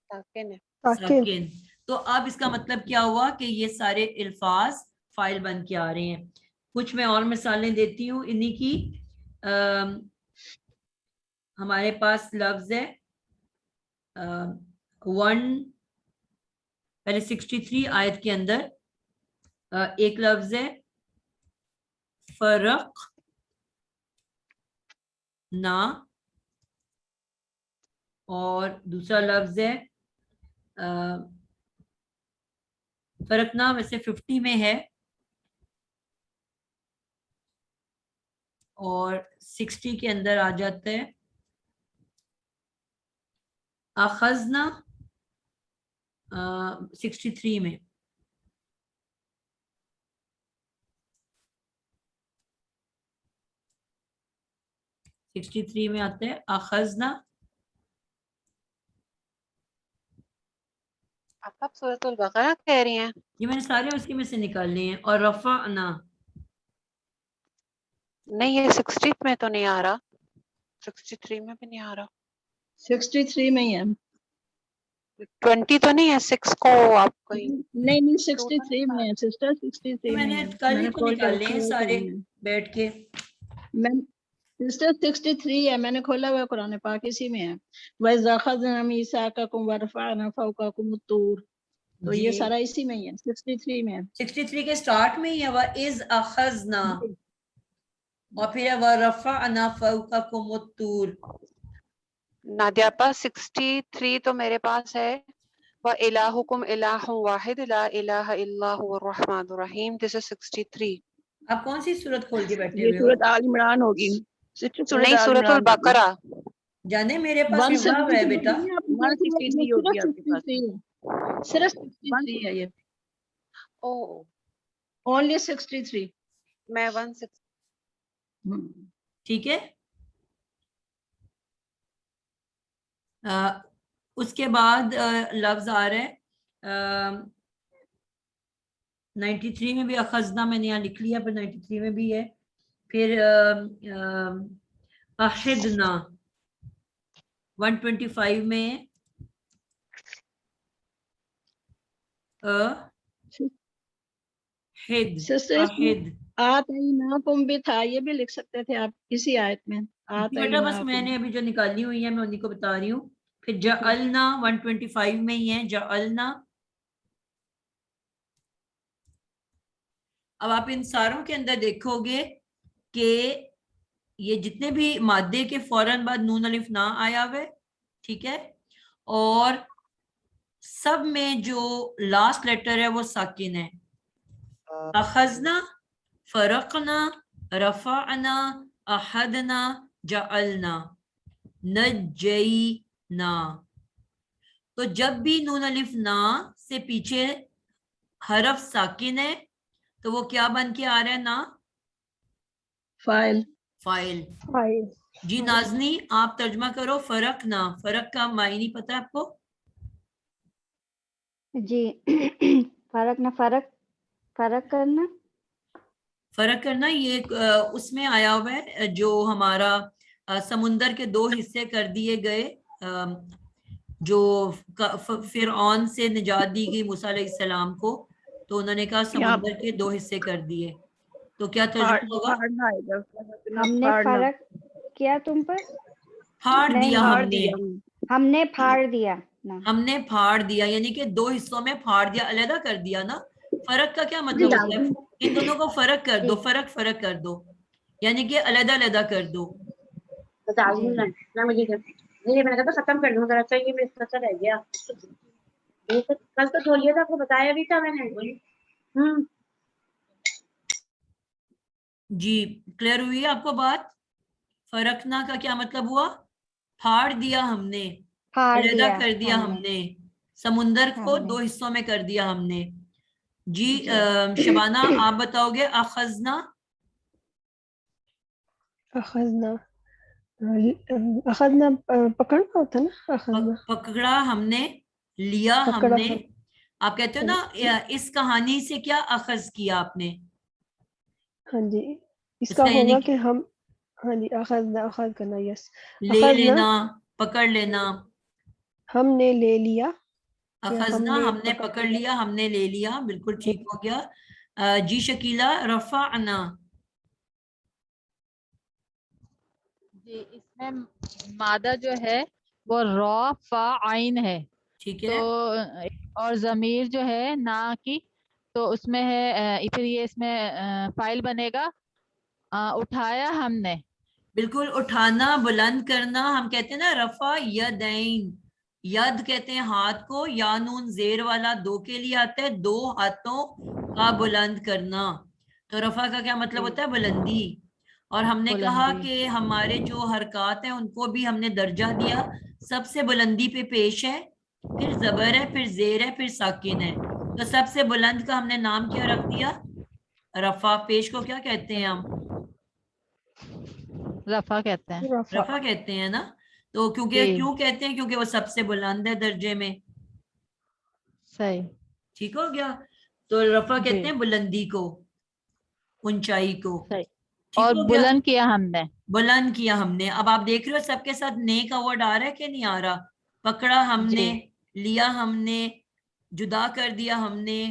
A: ساکن۔ تو اب اس کا مطلب کیا ہوا کہ یہ سارے الفاظ فاعل بن کے آ رہے ہیں۔ کچھ میں اور مثالیں دیتی ہوں انہی کی. ہمارے پاس لفظ ہے 63 آیت کے اندر ایک لفظ ہے فرق نا، اور دوسرا لفظ ہے فرق نا. ویسے 50 میں ہے اور 60 کے اندر آ جاتا ہے اخذنا 63 میں. میں آتا ہے اخذنا.
G: آپ سورۃ البقرہ کہہ رہی ہیں؟
A: یہ میں نے سارے اسی میں سے نکالنے ہیں. اور رفعنا
G: نہیں، یہ 60 میں تو نہیں آ رہا، 63 میں بھی نہیں آ رہا.
C: 63 میں ہی ہے.
G: 20 تو نہیں ہے 6 کو آپ کوئی
C: نہیں 63 میں ہے سسٹر، 63
A: میں
C: میں
A: نے
C: ہے.
A: کل
C: میں
A: ہی
C: نے
A: تو
C: کھول کے
A: نکالنے
C: رکھا
A: ہیں
C: ہوا ہے
A: سارے
C: قرآن میں.
A: بیٹھ کے.
C: میں سسٹر 63 ہے، میں نے کھولا ہوا قرآن پاک اسی میں ہے. وَإِذَا أَخَذْنَا مِيثَاقَكُمْ وَرَفَعْنَا فَوْقَكُمُ الطُّورَ، تو یہ سارا اسی میں ہی ہے، 63 میں ہے.
A: 63 کے سٹارٹ میں ہی ہے وَإِذْ أَخَذْنَا، اور پھر ہے وَرَفَعْنَا فَوْقَكُمُ الطُّورَ.
G: نادیہ پا 63 تو میرے پاس ہے. وَإِلَٰهُكُمْ إِلَٰهٌ وَاحِدٌ لَا إِلَٰهَ إِلَّا هُوَ الرَّحْمَٰنُ الرَّحِيمُ. This is 63.
A: آپ کون سی سورت کھول کے بیٹھے
D: یہ
A: ہوئے ہو؟
D: سورۃ آل عمران ہوگی. سورۃ
G: نہیں،
D: آل
G: سورۃ
D: عمران ہوگی.
G: البقرہ.
A: جانے میرے پاس لکھا ہوا ہے بیٹا.
D: 163 ہوگی آپ کے پاس.
C: صرف 63 ہے یہ،
G: او
C: اونلی 63.
G: میں 160.
A: ٹھیک ہے. اس کے بعد لفظ آ رہا ہے 93 میں بھی اخذنا، میں نے یہاں لکھ لیا، پھر 93 میں بھی ہے. پھر احدنا 125 میں ہے. احد.
C: آتیناکم بھی تھا، یہ بھی لکھ سکتے تھے آپ اسی آیت میں.
A: بیٹا بس میں نے ابھی جو نکالی ہوئی ہے میں انہیں کو بتا رہی ہوں. پھر جعلنا 125 میں ہی ہے جعلنا. اب آپ ان ساروں کے اندر دیکھو گے کہ یہ جتنے بھی مادے کے فوراً بعد نون الف نہ آیا ہوئے، ٹھیک ہے، اور سب میں جو لاسٹ لیٹر ہے وہ ساکن ہے. اخذنا، فرقنا، رفعنا، احدنا، جعلنا، نجینا. تو جب بھی نون الف نا سے پیچھے حرف ساکن ہے تو وہ کیا بن کے آ رہا ہے؟ نا
C: فائل.
A: فائل. جی نازنی آپ ترجمہ کرو فرق نا. فرق کا معنی پتہ ہے آپ کو؟
E: جی فرق نہ فرق کرنا.
A: فرق کرنا یہ اس میں آیا ہوا ہے جو ہمارا سمندر کے 2 حصے کر دیے گئے، جو فرعون سے نجات دی گئی موسیٰ علیہ السلام کو، تو انہوں نے کہا سمندر کے 2 حصے کر دیے. تو کیا ترجمہ ہوگا؟
E: ہم نے فرق کیا تم پر،
A: پھاڑ دیا.
E: ہم نے پھاڑ دیا.
A: ہم نے پھاڑ دیا یعنی کہ 2 حصوں میں پھاڑ دیا، علیحدہ کر دیا نا. فرق کا کیا مطلب ہوتا ہے؟ ان دونوں کو فرق کر دو، فرق کر دو، یعنی کہ علیحدہ علیحدہ کر دو.
I: میں نے کہا ختم کر دوں ذرا سا، یہ میرے ساتھ رہ گیا. کل تو دھو لیا تھا، آپ کو بتایا بھی تھا میں نے.
A: جی کلیئر ہوئی آپ کو بات؟ فرقنا کا کیا مطلب ہوا؟ پھاڑ دیا ہم نے، علیحدہ کر دیا ہم نے، سمندر کو 2 حصوں میں کر دیا ہم نے. جی شبانہ آپ بتاؤ گے اخذنا.
J: اخذنا پکڑنا ہوتا نا. اخذنا
A: پکڑا ہم نے، لیا ہم نے. آپ کہتے ہو نا اس کہانی سے کیا اخذ کیا آپ نے؟
J: ہاں جی اس کا ہوگا کہ ہم، ہاں جی اخذنا، اخذ کرنا، یس
A: لے لینا، پکڑ لینا.
J: ہم نے لے لیا.
A: اخذنا ہم نے پکڑ لیا، ہم نے لے لیا، بالکل ٹھیک ہو گیا. جی شکیلا رفعنا.
H: جی اس میں مادہ جو ہے وہ را فا عین ہے.
A: ٹھیک
H: تو
A: ہے.
H: اور ضمیر جو ہے نا کی تو اس میں ہے پھر یہ اس میں فائل بنے گا اٹھایا ہم نے.
A: بالکل اٹھانا بلند کرنا ہم کہتے ہیں نا رفع یدین. ید کہتے ہیں ہاتھ کو, یا نون زیر والا دو کے لیے آتا ہے, دو ہاتھوں کا بلند کرنا. تو رفع کا کیا مطلب ہوتا ہے؟ بلندی. اور ہم نے کہا
H: بلندی.
A: کہ ہمارے جو حرکات ہیں ان کو بھی ہم نے درجہ دیا, سب سے بلندی پہ پیش ہے, پھر زبر ہے, پھر زیر ہے, پھر ساکن ہے. تو سب سے بلند کا ہم نے نام کیا رکھ دیا؟ رفع. پیش کو کیا کہتے ہیں ہم؟
H: رفع کہتے ہیں.
A: رفع کہتے ہیں نا. تو کیونکہ
H: جی
A: کیوں کہتے ہیں؟ کیونکہ وہ سب سے بلند ہے درجے میں.
H: صحیح.
A: ٹھیک ہو گیا. تو رفع
H: جی
A: کہتے ہیں بلندی کو, اونچائی کو.
H: صحیح.
A: ٹھیک
H: اور
A: ہو گیا.
H: بلند کیا ہم نے.
A: بلند کیا ہم نے. اب آپ دیکھ رہے ہو سب کے ساتھ نے کا ورڈ آ رہا ہے کہ نہیں آ رہا؟ پکڑا ہم
H: جی
A: نے, لیا ہم نے, جدا کر دیا ہم نے.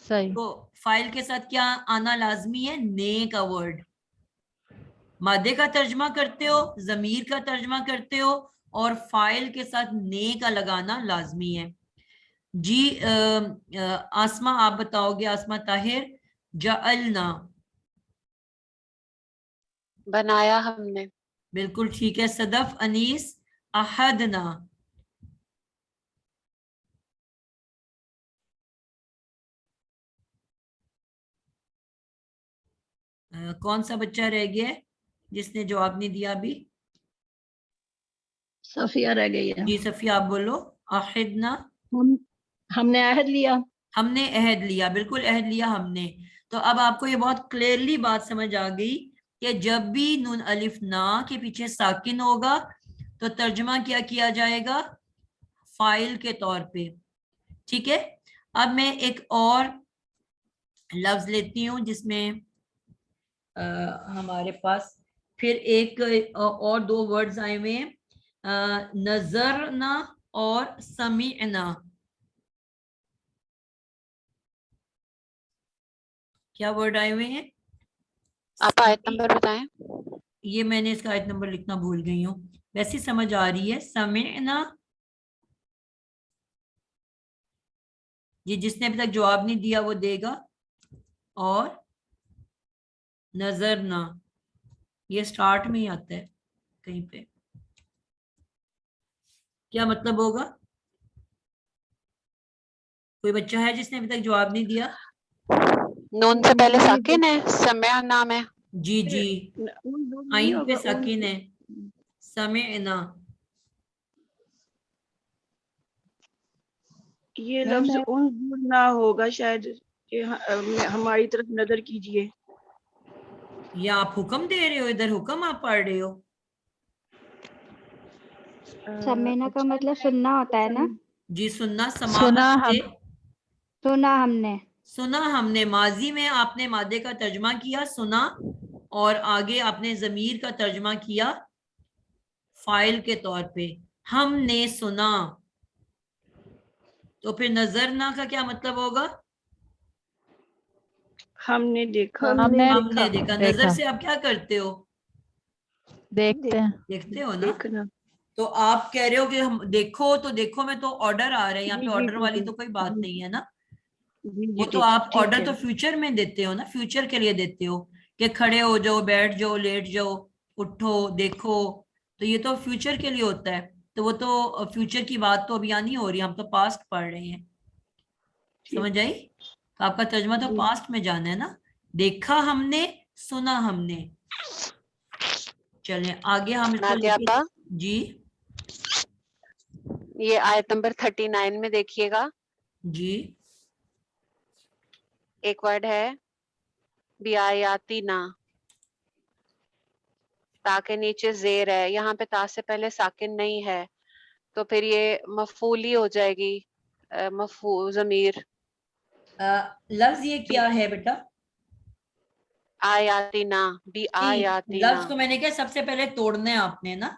H: صحیح.
A: تو فائل کے ساتھ کیا آنا لازمی ہے؟ نے کا ورڈ. مادے کا ترجمہ کرتے ہو, ضمیر کا ترجمہ کرتے ہو, اور فائل کے ساتھ نے کا لگانا لازمی ہے. جی آسما آپ بتاؤ گے, آسما طاہر. جعلنا.
G: بنایا ہم نے.
A: بالکل ٹھیک ہے. صدف انیس احدنا. کون سا بچہ رہ گیا جس نے جواب نہیں دیا ابھی؟
C: صفیہ رہ گئی ہے.
A: جی صفیہ آپ بولو. احدنا.
C: ہم نے عہد لیا.
A: ہم نے عہد لیا. بالکل عہد لیا ہم نے. تو اب آپ کو یہ بہت کلیئرلی بات سمجھ آ گئی کہ جب بھی نون الف نا کے پیچھے ساکن ہوگا تو ترجمہ کیا کیا جائے گا؟ فائل کے طور پہ. ٹھیک ہے. اب میں ایک اور لفظ لیتی ہوں جس میں ہمارے پاس پھر ایک اور دو ورڈز آئے ہوئے ہیں, نظرنا اور سمعنا. کیا ورڈ آئے ہوئے ہیں؟
G: آپ آیت نمبر بتائیں.
A: یہ میں نے اس کا آیت نمبر لکھنا بھول گئی ہوں, ویسے سمجھ آ رہی ہے. سمعنا. یہ جس نے ابھی تک جواب نہیں دیا وہ دے گا. اور نظرنا یہ سٹارٹ میں ہی آتا ہے کہیں پہ. کیا مطلب ہوگا؟ کوئی بچہ ہے جس نے ابھی تک جواب نہیں دیا؟
G: نون سے پہلے ساکن ہے, سمع نام ہے.
A: جی جی آئین پہ ساکن ہے. سمعنا.
D: یہ لفظ انظر نہ ہوگا شاید کہ ہماری طرف نظر کیجئے.
A: یا آپ حکم دے رہے ہو؟ ادھر حکم آپ پڑھ رہے ہو؟
E: سمعنا کا مطلب سننا ہوتا ہے نا.
A: جی سننا.
H: سنا
A: سماعت
H: ہم.
A: سے
E: سنا ہم نے.
A: سنا ہم نے. ماضی میں آپ نے مادے کا ترجمہ کیا سنا, اور آگے آپ نے ضمیر کا ترجمہ کیا فائل کے طور پہ. ہم نے سنا. تو پھر نظرنا کا کیا مطلب ہوگا؟
D: ہم نے دیکھا.
A: ہم نے دیکھا. نظر سے آپ کیا کرتے ہو؟
H: دیکھتے ہیں.
A: دیکھتے ہو نا.
D: دیکھنا.
A: تو آپ کہہ رہے ہو کہ ہم دیکھو, تو دیکھو میں تو آرڈر آ رہا ہے یہاں
D: جی
A: پہ.
D: جی
A: آرڈر
D: جی
A: والی
D: جی
A: تو کوئی بات نہیں ہے نا.
D: جی
A: وہ
D: جی
A: تو آپ
D: ٹھیک
A: آرڈر
D: ہے.
A: تو فیوچر میں دیتے ہو نا, فیوچر کے لیے دیتے ہو کہ کھڑے ہو جاؤ, بیٹھ جاؤ, لیٹ جاؤ, اٹھو, دیکھو. تو یہ تو فیوچر کے لیے ہوتا ہے. تو وہ تو فیوچر کی بات تو ابھی نہیں ہو رہی, ہم تو پاسٹ پڑھ رہے ہیں. سمجھ آئی؟ تو آپ کا ترجمہ تو پاسٹ میں جانا ہے نا. دیکھا ہم نے, سنا ہم نے. چلیں آگے ہم اس کو
G: نادیہ
A: لے کے.
G: آپا,
A: جی
G: یہ آیت نمبر 39 میں دیکھیے گا.
A: جی
G: ایک ورڈ ہے بیایاتینا, تا کے نیچے زیر ہے. یہاں پہ تا سے پہلے ساکن نہیں ہے, تو پھر یہ مفعولی ہو جائے گی. مفعول ضمیر.
A: لفظ یہ کیا ہے بیٹا؟
G: آیاتینا. بی آیاتینا.
A: لفظ کو میں نے کہا سب سے پہلے توڑنا ہے آپ نے نا.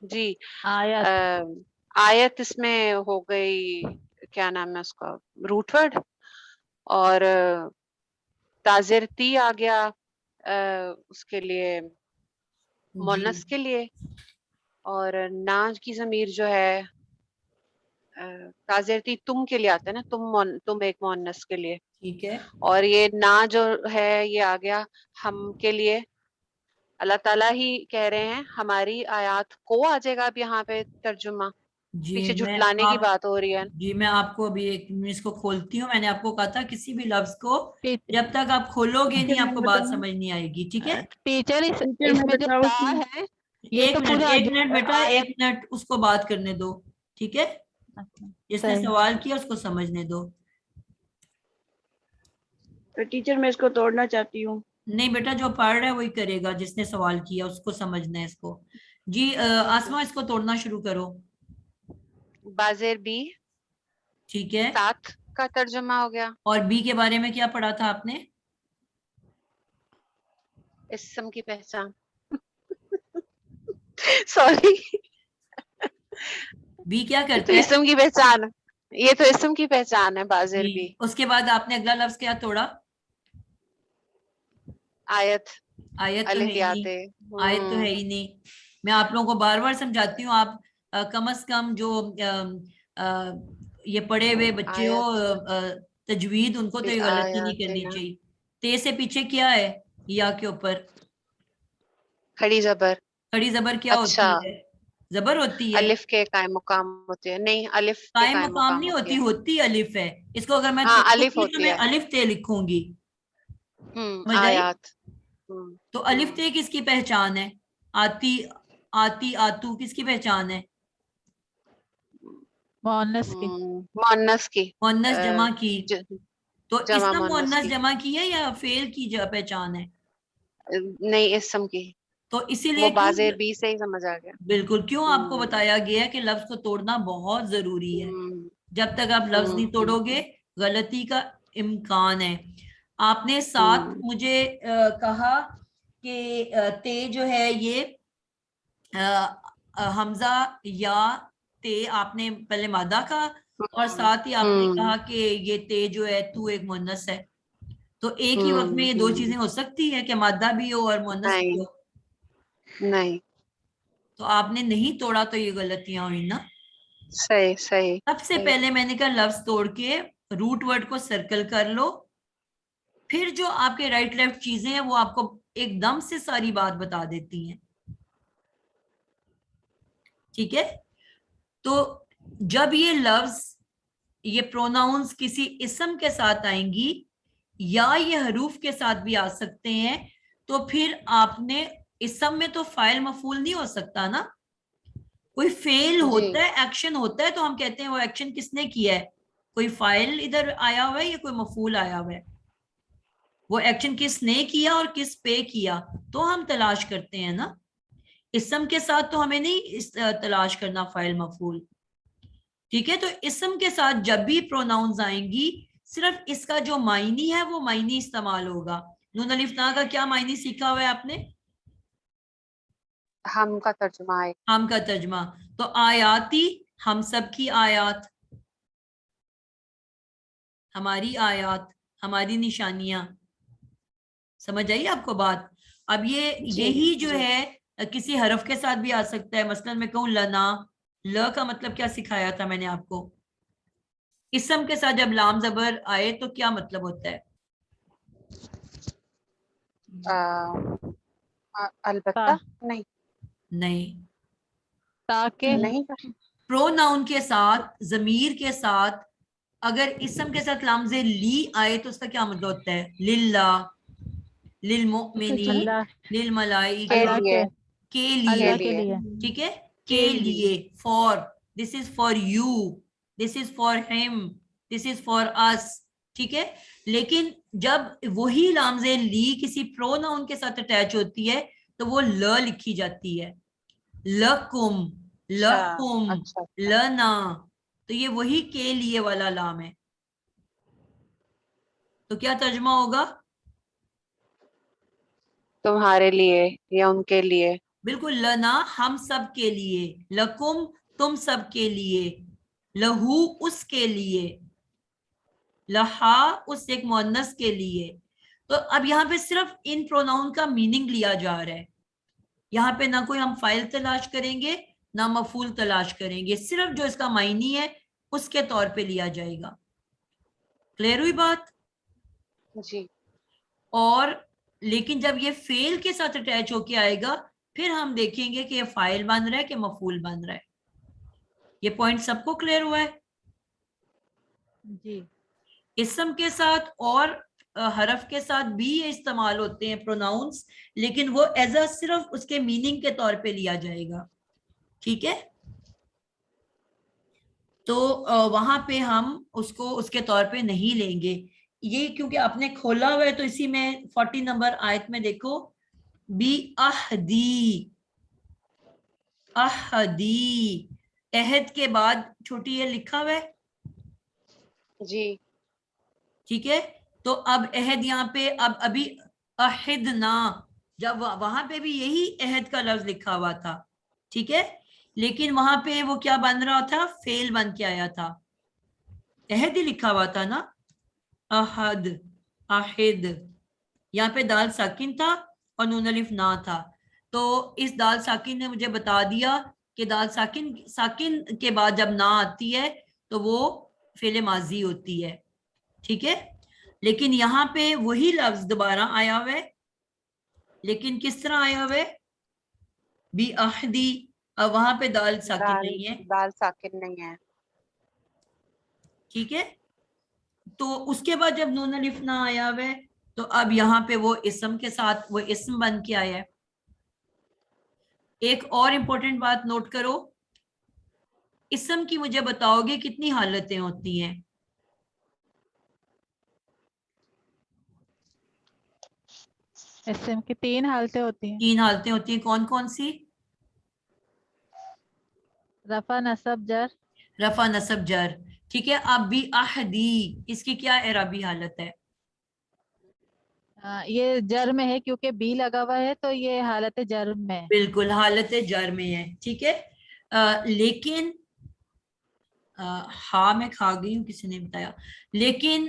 G: جی
H: آیت.
G: آیت اس میں ہو گئی, کیا نام ہے اس کا, روٹ ورڈ. اور تازرتی آ گیا اس کے لیے مونس کے لیے، اور ناج کی ضمیر جو ہے تازرتی تم کے لیے آتا ہے نا، تم ایک مونس کے لیے،
A: ٹھیک ہے.
G: اور یہ نا جو ہے یہ آ گیا ہم کے لیے. اللہ تعالیٰ ہی کہہ رہے ہیں ہماری آیات کو آ جائے گا اب یہاں پہ ترجمہ، پیچھے جھٹلانے کی بات ہو رہی ہے.
A: جی میں آپ کو ابھی ایک منٹ اس کو کھولتی ہوں. میں نے آپ کو کہا تھا کسی بھی لفظ کو جب تک آپ کھولو گے نہیں آپ کو بات سمجھ نہیں آئے گی. ٹھیک ہے
H: ٹیچر اس میں جو تا ہے
A: ایک منٹ بیٹا، ایک منٹ اس کو بات کرنے دو. ٹھیک ہے، جس نے سوال کیا اس کو سمجھنے دو.
D: ٹیچر میں اس کو توڑنا چاہتی ہوں.
A: نہیں بیٹا، جو پڑھ رہا ہے وہی کرے گا، جس نے سوال کیا اس کو سمجھنا ہے اس کو. جی آسما اس کو توڑنا شروع کرو.
G: بازیر بی
A: ٹھیک ہے،
G: ساتھ کا ترجمہ ہو گیا.
A: اور بی کے بارے میں کیا پڑھا تھا آپ نے؟
G: اسم کی پہچان. سوری،
A: بی کیا
G: یہ تو
A: کرتا ہے؟
G: اسم کی پہچان، یہ تو اسم کی پہچان ہے بازیر
A: جی.
G: بی.
A: اس کے بعد آپ نے اگلا لفظ کیا توڑا؟
G: آیت.
A: آیت تو ہے
G: الف
A: ہی
G: یاتے.
A: نہیں، آیت تو ہے ہی نہیں. میں آپ لوگوں کو بار بار سمجھاتی ہوں، آپ کم از کم جو یہ پڑھے ہوئے بچے ہو تجوید، ان کو تو یہ غلطی نہیں کرنی چاہیے. تے سے پیچھے کیا ہے یا کے اوپر؟
G: کھڑی زبر.
A: کھڑی زبر کیا ہوتی
G: اچھا،
A: ہے؟ زبر ہوتی ہے.
G: الف کے قائم مقام ہوتے ہیں. نہیں، الف کے
A: قائم مقام نہیں
G: ہوتی ہے.
A: ہوتی الف ہے. اس کو اگر میں
G: ہاں
A: توڑوں
G: الف
A: گی تو
G: ہوتی
A: میں
G: ہے.
A: الف تے لکھوں گی. سمجھ آئی؟
G: آیات.
A: تو الف تے کس کی پہچان ہے؟ آتی، آتی، آتو کس کی پہچان ہے؟
H: مؤنث کی.
G: مؤنث کی.
A: مؤنث جمع کی. تو
G: جمع
A: اسم
G: مؤنث
A: مؤنث
G: کی.
A: جمع کی ہے یا فعل کی پہچان ہے؟
G: نہیں، اسم کی.
A: تو اسی
G: وہ
A: لیے
G: بازیر بی سے ہی سمجھ آ گیا.
A: بالکل کیوں آپ کو بتایا گیا کہ لفظ کو توڑنا بہت ضروری ہے. جب تک آپ لفظ نہیں توڑو گے غلطی کا امکان ہے. آپ نے ساتھ مجھے کہا کہ تے جو ہے یہ حمزہ یا تے، آپ نے پہلے مادہ کا، اور ساتھ ہی آپ نے کہا کہ یہ تے جو ہے تو ایک مؤنث ہے. تو ایک ہی وقت میں یہ دو چیزیں ہو سکتی ہے کہ مادہ بھی ہو اور مؤنث بھی ہو؟
G: نہیں.
A: تو آپ نے نہیں توڑا تو یہ غلطیاں ہوئی نا.
G: صحیح صحیح.
A: سب سے پہلے میں نے کہا لفظ توڑ کے روٹ ورڈ کو سرکل کر لو، پھر جو آپ کے رائٹ لیفٹ چیزیں ہیں وہ آپ کو ایک دم سے ساری بات بتا دیتی ہیں. ٹھیک ہے، تو جب یہ لفظ، یہ پروناؤنس کسی اسم کے ساتھ آئیں گی یا یہ حروف کے ساتھ بھی آ سکتے ہیں، تو پھر آپ نے اسم میں تو فاعل مفعول نہیں ہو سکتا نا. کوئی فعل ہوتا ہے، ایکشن ہوتا ہے، تو ہم کہتے ہیں وہ ایکشن کس نے کیا ہے. کوئی فاعل ادھر آیا ہوا ہے یا کوئی مفعول آیا ہوا ہے. وہ ایکشن کس نے کیا اور کس پہ کیا تو ہم تلاش کرتے ہیں نا. اسم کے ساتھ تو ہمیں نہیں تلاش کرنا فاعل مفعول. ٹھیک ہے، تو اسم کے ساتھ جب بھی پروناؤنز آئیں گی صرف اس کا جو معنی ہے وہ معنی استعمال ہوگا. نون الف نا کا کیا معنی سیکھا ہوا ہے آپ نے؟
G: ہم کا ترجمہ ہے.
A: ہم کا ترجمہ. تو آیاتی ہم سب کی آیات، ہماری آیات، ہماری نشانیاں. سمجھ آئی آپ کو بات؟ اب یہی جو ہے کسی حرف کے ساتھ بھی آ سکتا ہے. مثلا میں کہوں لنا، ل کا مطلب کیا سکھایا تھا میں نے آپ کو؟ اسم کے ساتھ جب لام زبر آئے تو کیا مطلب ہوتا ہے؟
G: البتہ
A: نہیں.
H: تاکہ
G: نہیں.
A: پروناؤن کے ساتھ، ضمیر کے ساتھ اگر اسم کے ساتھ لامز لی آئے تو اس کا کیا مطلب ہوتا ہے؟ للہ، للمؤمنین، للملائکہ، کے لیے. ٹھیک ہے، کے لیے، for, this is for you, this is for ہم، دس از فار اس. ٹھیک ہے، لیکن جب وہی لامز لی کسی پروناؤن کے ساتھ اٹیچ ہوتی ہے تو وہ ل لکھی جاتی ہے. لکم، لکم، لنا. تو یہ وہی کے لیے والا لام ہے. تو کیا ترجمہ ہوگا؟
G: تمہارے لیے یا ان کے لیے.
A: بالکل، لنا ہم سب کے لیے، لکم تم سب کے لیے، لہو اس کے لیے. لہا اس ایک مؤنث کے لیے. تو اب یہاں پہ صرف ان پروناؤن کا میننگ لیا جا رہا ہے. یہاں پہ نہ کوئی ہم فائل تلاش کریں گے نہ مفعول تلاش کریں گے, صرف جو اس کا معنی ہے اس کے طور پہ لیا جائے گا. کلیئر ہوئی بات؟
G: جی.
A: اور لیکن جب یہ فعل کے ساتھ اٹیچ ہو کے آئے گا پھر ہم دیکھیں گے کہ یہ فاعل بن رہا ہے کہ مفعول بن رہا ہے. یہ پوائنٹ سب کو کلیئر ہوا ہے؟
H: جی.
A: اسم کے ساتھ اور حرف کے ساتھ بھی یہ استعمال ہوتے ہیں پروناؤنس, لیکن وہ ایز اے صرف اس کے میننگ کے طور پہ لیا جائے گا. ٹھیک ہے, تو وہاں پہ ہم اس کو اس کے طور پہ نہیں لیں گے. یہ کیونکہ آپ نے کھولا ہوا ہے تو اسی میں 40 نمبر آیت میں دیکھو, بی احدی, احدی عہد کے بعد چھوٹی یہ لکھا ہوا ہے.
G: جی.
A: ٹھیک ہے, تو اب عہد یہاں پہ اب ابھی عہدنا, جب وہاں پہ بھی یہی عہد کا لفظ لکھا ہوا تھا. ٹھیک ہے, لیکن وہاں پہ وہ کیا بن رہا تھا, فعل بن کے آیا تھا. عہد ہی لکھا ہوا تھا نا, احد, احد. یہاں پہ دال ساکن تھا اور نون الف نہ تھا. تو اس دال ساکن نے مجھے بتا دیا کہ دال ساکن کے بعد جب نہ آتی ہے تو وہ فعل ماضی ہوتی ہے. ٹھیک ہے, لیکن یہاں پہ وہی لفظ دوبارہ آیا ہوا ہے, لیکن کس طرح آیا ہوا ہے, بی احدی. اب وہاں پہ دال ساکن نہیں ہے,
G: دال ساکن نہیں ہے.
A: ٹھیک ہے, تو اس کے بعد جب نون الف نہ آیا ہوا ہے تو اب یہاں پہ وہ اسم کے ساتھ وہ اسم بن کے آیا ہے. ایک اور امپورٹنٹ بات نوٹ کرو, اسم کی مجھے بتاؤ گے کتنی حالتیں ہوتی ہیں؟
H: اسم کی 3 حالتیں ہوتی ہیں.
A: 3 حالتیں ہوتی ہیں, کون کون سی؟
H: رفع, نصب, جر.
A: رفع, نصب, جر. ٹھیک ہے, اب بھی احدی اس کی کیا اعرابی حالت ہے؟
H: یہ جر میں ہے کیونکہ بی لگا ہوا ہے تو یہ حالت جر میں ہے.
A: بالکل حالت جر میں ہے. ٹھیک ہے, لیکن ہاں میں کھا گئی ہوں, کسی نے بتایا. لیکن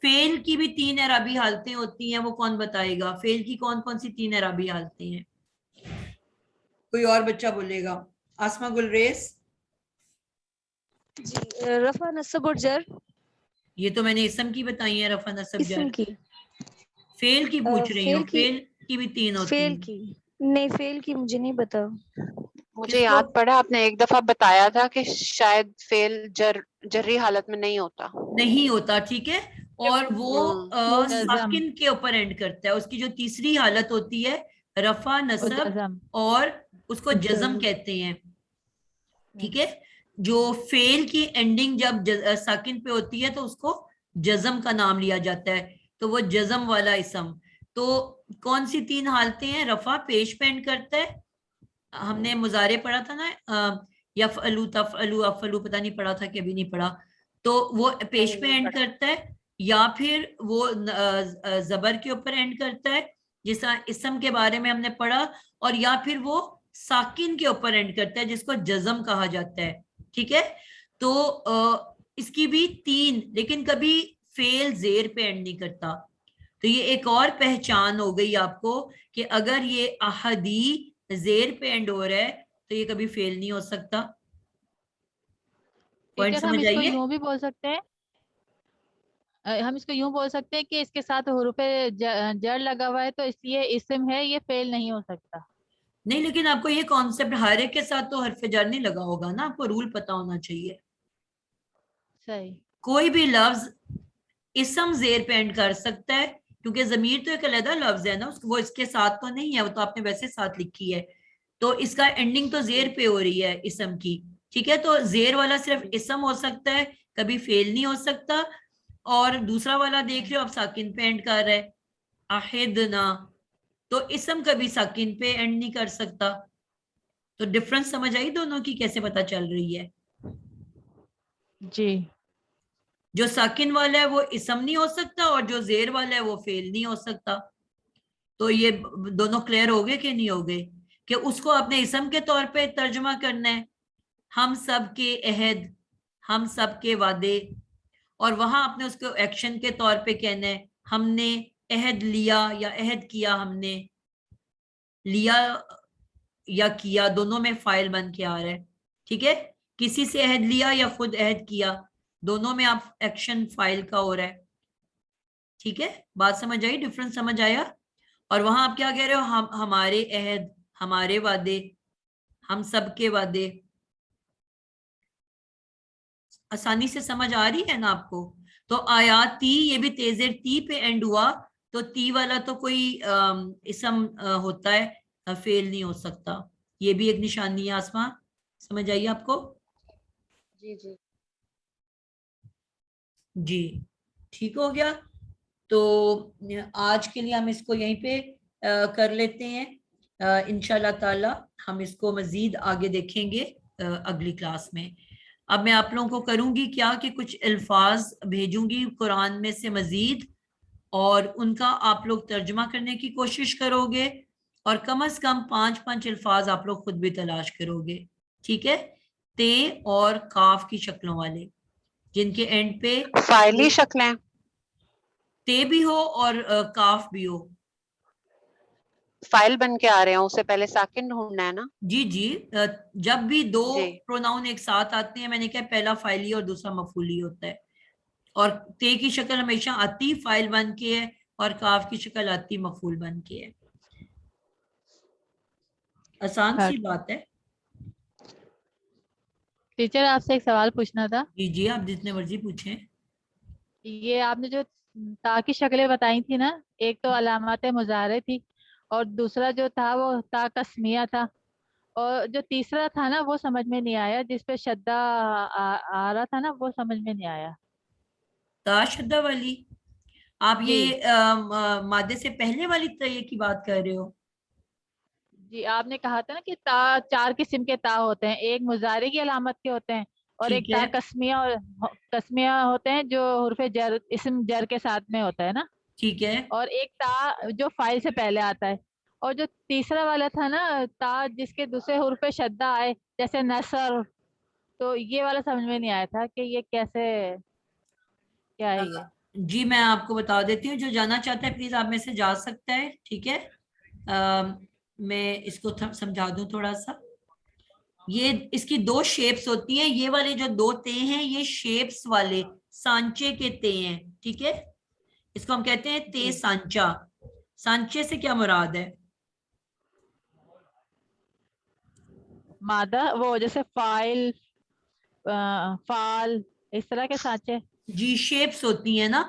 A: فعل کی بھی 3 اعرابی حالتیں ہوتی ہیں, وہ کون بتائے گا؟ فعل کی کون کون سی 3 اعرابی حالتیں ہیں؟ کوئی اور بچہ بولے گا؟ آسما گلریز.
B: جی, رفع, نصب اور جر.
A: یہ تو میں نے اسم کی بتائی ہیں, رفع, نصب, جر.
B: اسم کی,
A: فعل کی پوچھ رہی ہوں,
B: فعل
A: فعل کی بھی 3 ہوتی
B: فعل
A: ہیں.
B: کی نہیں, فعل کی مجھے نہیں پتا.
G: مجھے یاد پڑا آپ نے ایک دفعہ بتایا تھا کہ شاید فعل جری حالت میں نہیں ہوتا.
A: نہیں ہوتا, ٹھیک ہے, اور وہ ساکن کے اوپر اینڈ کرتا ہے. اس کی جو تیسری حالت ہوتی ہے رفع, نصب اور اس کو جزم کہتے ہیں. ٹھیک ہے, جو فعل کی اینڈنگ جب ساکن پہ ہوتی ہے تو اس کو جزم کا نام لیا جاتا ہے, تو وہ جزم والا اسم. تو کون سی 3 حالتیں ہیں؟ رفع پیش پہ اینڈ کرتا ہے, ہم نے مضارع پڑھا تھا نا, یفعلو, تفعلو, افعلو, پتہ نہیں پڑھا تھا کہ ابھی نہیں پڑھا, تو وہ پیش پہ اینڈ کرتا ہے, یا پھر وہ زبر کے اوپر اینڈ کرتا ہے جس اسم کے بارے میں ہم نے پڑھا, اور یا پھر وہ ساکن کے اوپر اینڈ کرتا ہے جس کو جزم کہا جاتا ہے. ٹھیک ہے, تو اس کی بھی 3, لیکن کبھی فعل زیر پہ اینڈ نہیں کرتا. تو یہ ایک اور پہچان ہو گئی آپ کو کہ اگر یہ احدی زیر پہ اینڈ ہو رہا ہے تو یہ کبھی فعل نہیں ہو سکتا. پوائنٹ
H: ہم
A: سمجھ
H: اس کو
A: آئیے؟
H: یوں بھی بول سکتے ہیں, ہم اس کو یوں بول سکتے ہیں کہ اس کے ساتھ حروف جر لگا ہوا ہے تو اس لیے اسم ہے, یہ فعل نہیں ہو سکتا.
A: نہیں, لیکن آپ کو یہ کانسیپٹ ہر ایک کے ساتھ تو حرف جر نہیں لگا ہوگا نا, آپ کو رول پتا ہونا چاہیے.
H: صحیح.
A: کوئی بھی لفظ اسم زیر پہ اینڈ کر سکتا ہے, کیونکہ ضمیر تو ایک علیحدہ لفظ ہے نا, وہ اس کے ساتھ تو نہیں ہے, وہ تو آپ نے ویسے ساتھ لکھی ہے, تو اس کا اینڈنگ تو زیر پہ ہو رہی ہے اسم کی. ٹھیک ہے, تو زیر والا صرف اسم ہو سکتا ہے, کبھی فعل نہیں ہو سکتا. اور دوسرا والا دیکھ رہے ہو آپ, ساکن پہ اینڈ کر رہے احدنا, تو اسم کبھی ساکن پہ اینڈ نہیں کر سکتا. تو ڈفرنس سمجھ آئی دونوں کی, کیسے پتہ چل رہی ہے؟
H: جی.
A: جو ساکن والا ہے وہ اسم نہیں ہو سکتا, اور جو زیر والا ہے وہ فعل نہیں ہو سکتا. تو یہ دونوں کلیئر ہو گئے کہ نہیں ہو گئے, کہ اس کو اپنے اسم کے طور پہ ترجمہ کرنا ہے, ہم سب کے عہد, ہم سب کے وعدے, اور وہاں آپ نے اس کو ایکشن کے طور پہ کہنا ہے ہم نے عہد لیا یا عہد کیا. ہم نے لیا یا کیا دونوں میں فائل بن کے آ رہا ہے. ٹھیک ہے, کسی سے عہد لیا یا خود عہد کیا دونوں میں آپ ایکشن فائل کا ہو رہا ہے. ٹھیک ہے, بات سمجھ آئی, ڈفرنس سمجھ آیا. اور وہاں آپ کیا کہہ رہے ہو, ہمارے عہد, ہمارے وعدے, ہم سب کے وعدے. آسانی سے سمجھ آ رہی ہے نا آپ کو. تو آیات تی, یہ بھی تیزر تی پہ اینڈ ہوا, تو تی والا تو کوئی اسم ہوتا ہے, فیل نہیں ہو سکتا. یہ بھی ایک نشانی ہے. آسما سمجھ آئیے آپ کو؟
G: جی جی
A: جی ٹھیک ہو گیا. تو آج کے لیے ہم اس کو یہیں پہ کر لیتے ہیں. انشاءاللہ تعالی ہم اس کو مزید آگے دیکھیں گے اگلی کلاس میں. اب میں آپ لوگوں کو کروں گی کیا کہ کچھ الفاظ بھیجوں گی قرآن میں سے مزید, اور ان کا آپ لوگ ترجمہ کرنے کی کوشش کرو گے, اور کم از کم 5 الفاظ آپ لوگ خود بھی تلاش کرو گے. ٹھیک ہے, تے اور کاف کی شکلوں والے جن کے اینڈ پہ
G: فائلی شکلیں
A: تے بھی ہو اور کاف بھی ہو,
G: فائل بن کے آ رہے ہیں, اس سے پہلے ساکن ڈھونڈنا ہے نا.
A: جی جی. جب بھی دو
G: جی
A: پروناؤن ایک ساتھ آتے ہیں, میں نے کہا پہلا فائلی اور دوسرا مفعولی ہوتا ہے, اور تے کی شکل ہمیشہ آتی فائل بن کے ہے, اور کاف کی شکل آتی مفعول بن کے ہے. آسان سی بات ہے.
H: ٹیچر آپ سے ایک سوال پوچھنا تھا.
A: جی جی, آپ جتنے مرضی پوچھیں.
H: یہ آپ نے جو تا کی شکلیں بتائی تھی نا, ایک تو علامات مظاہرے تھی, اور دوسرا جو تھا وہ تا قسمیہ تھا, اور جو تیسرا تھا نا وہ سمجھ میں نہیں آیا, جس پہ شدہ آ رہا تھا نا وہ سمجھ میں نہیں آیا.
A: تا شدہ والی, آپ
H: جی
A: یہ مادے سے پہلے والی تے کی بات کر رہے ہو؟
H: جی, آپ نے کہا تھا نا کہ تا 4 قسم کے تا ہوتے ہیں, ایک مظاہرے کی علامت کے ہوتے ہیں, اور ایک
A: ٹھیک
H: تا
A: ہے
H: قسمیہ ہوتے ہیں جو حرف جر اسم جر کے ساتھ میں ہوتا ہے نا,
A: ٹھیک ہے.
H: اور ایک تا جو فائل سے پہلے آتا ہے, اور جو تیسرا والا تھا نا تا جس کے دوسرے حرف شدہ آئے جیسے نصر, تو یہ والا سمجھ میں نہیں آیا تھا کہ یہ کیسے, کیا ہے یہ.
A: جی میں آپ کو بتا دیتی ہوں, جو جانا چاہتا ہے پلیز آپ میں سے جا سکتا ہے. ٹھیک ہے, میں اس کو سمجھا دوں تھوڑا سا. یہ اس کی 2 شیپس ہوتی ہیں, یہ والے جو 2 تے ہیں یہ شیپس والے سانچے کے تے ہیں. ٹھیک ہے, اس کو ہم کہتے ہیں تے سانچا. سانچے سے کیا مراد ہے؟
H: مادہ, وہ جیسے فائل, فال, اس طرح کے سانچے.
A: جی شیپس ہوتی ہیں نا.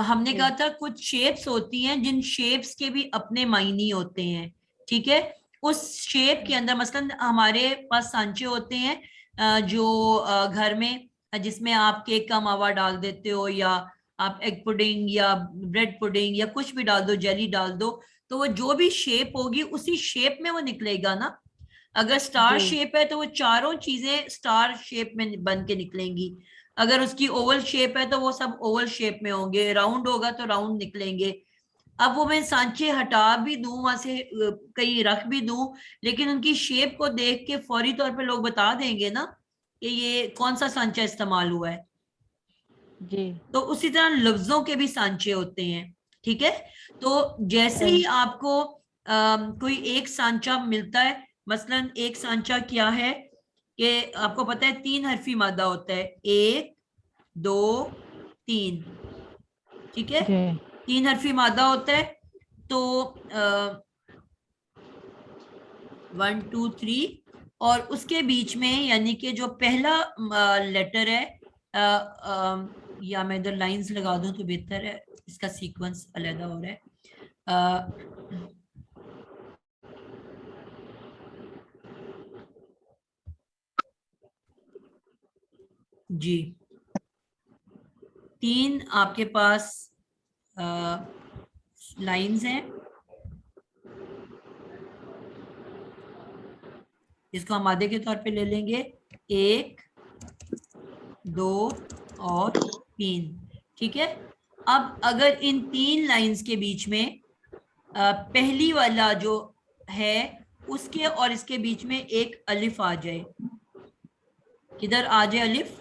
A: ہم نے کہا تھا کچھ شیپس ہوتی ہیں جن شیپس کے بھی اپنے معنی ہوتے ہیں. ٹھیک ہے, اس شیپ کے اندر مثلا ہمارے پاس سانچے ہوتے ہیں جو گھر میں, جس میں آپ کیک کا ماوا ڈال دیتے ہو, یا آپ ایگ پوڈنگ یا بریڈ پوڈنگ یا کچھ بھی ڈال دو, جیلی ڈال دو, تو وہ جو بھی شیپ ہوگی اسی شیپ میں وہ نکلے گا نا. اگر سٹار شیپ ہے تو وہ چاروں چیزیں سٹار شیپ میں بن کے نکلیں گی. اگر اس کی اوول شیپ ہے تو وہ سب اوول شیپ میں ہوں گے, راؤنڈ ہوگا تو راؤنڈ نکلیں گے. اب وہ میں سانچے ہٹا بھی دوں وہاں سے, کہیں رکھ بھی دوں, لیکن ان کی شیپ کو دیکھ کے فوری طور پہ لوگ بتا دیں گے نا کہ یہ کون سا سانچہ استعمال ہوا ہے.
H: جی,
A: تو اسی طرح لفظوں کے بھی سانچے ہوتے ہیں. ٹھیک ہے, تو جیسے ہی آپ کو کوئی ایک سانچہ ملتا ہے, مثلا ایک سانچہ کیا ہے کہ آپ کو پتا ہے 3 حرفی مادہ ہوتا ہے, 1 2 3. ٹھیک ہے, 3 حرفی مادہ ہوتا ہے. تو 1 2 3, اور اس کے بیچ میں یعنی کہ جو پہلا لیٹر ہے, یا میں ادھر لائنز لگا دوں تو بہتر ہے, اس کا سیکوینس علیحدہ ہو رہا ہے. جی 3 آپ کے پاس لائنز ہیں, اس کو ہم مادے کے طور پہ لے لیں گے 1 2 اور 3. ٹھیک ہے, اب اگر ان 3 لائنز کے بیچ میں پہلی والا جو ہے اس کے اور اس کے بیچ میں ایک الف آ جائے, کدھر آ جائے الف,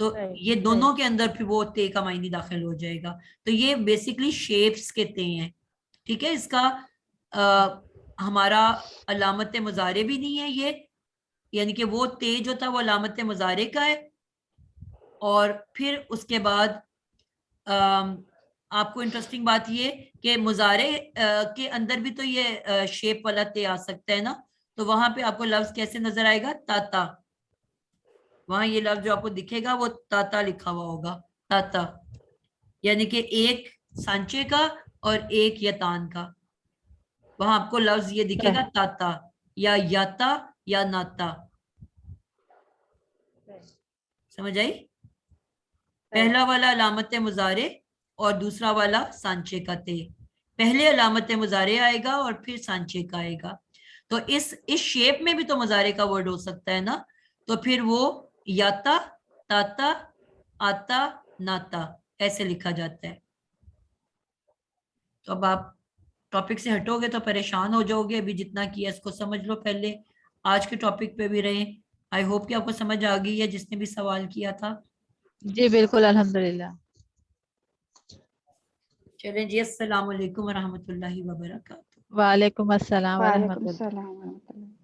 A: تو یہ دونوں کے اندر پھر وہ تے کا معنی داخل ہو جائے گا. تو یہ بیسکلی شیپس کے تے ہیں. ٹھیک ہے, اس کا ہمارا علامت مضارع بھی نہیں ہے یہ, یعنی کہ وہ تے جو تھا وہ علامت مضارع کا ہے. اور پھر اس کے بعد آپ کو انٹرسٹنگ بات یہ کہ مضارع کے اندر بھی تو یہ شیپ والا تے آ سکتا ہے نا. تو وہاں پہ آپ کو لفظ کیسے نظر آئے گا؟ تاتا. وہاں یہ لفظ جو آپ کو دکھے گا وہ تاتا لکھا ہوا ہوگا, تاتا, یعنی کہ ایک سانچے کا اور ایک یتان کا. وہاں آپ کو لفظ یہ دکھے گا تاتا یا یاتا یا ناتا. سمجھ آئی؟ پہلا والا علامت مضارع اور دوسرا والا سانچے کا تے. پہلے علامت مضارع آئے گا اور پھر سانچے کا آئے گا. تو اس شیپ میں بھی تو مضارع کا ورڈ ہو سکتا ہے نا. تو پھر وہ یاتا, تاتا, آتا, ناتا ایسے لکھا جاتا ہے. تو اب آپ ٹاپک سے ہٹو گے تو پریشان ہو جاؤ گے. ابھی جتنا کیا اس کو سمجھ لو پہلے, آج کے ٹاپک پہ بھی رہیں. آئی ہوپ کہ آپ کو سمجھ آ گئی ہے جس نے بھی سوال کیا تھا.
H: جی بالکل, الحمدللہ.
A: چلیں جی, السلام علیکم ورحمۃ اللہ وبرکاتہ.
H: وعلیکم السلام ورحمۃ
E: وعلیکم
H: اللہ.
E: السلام ورحمۃ اللہ.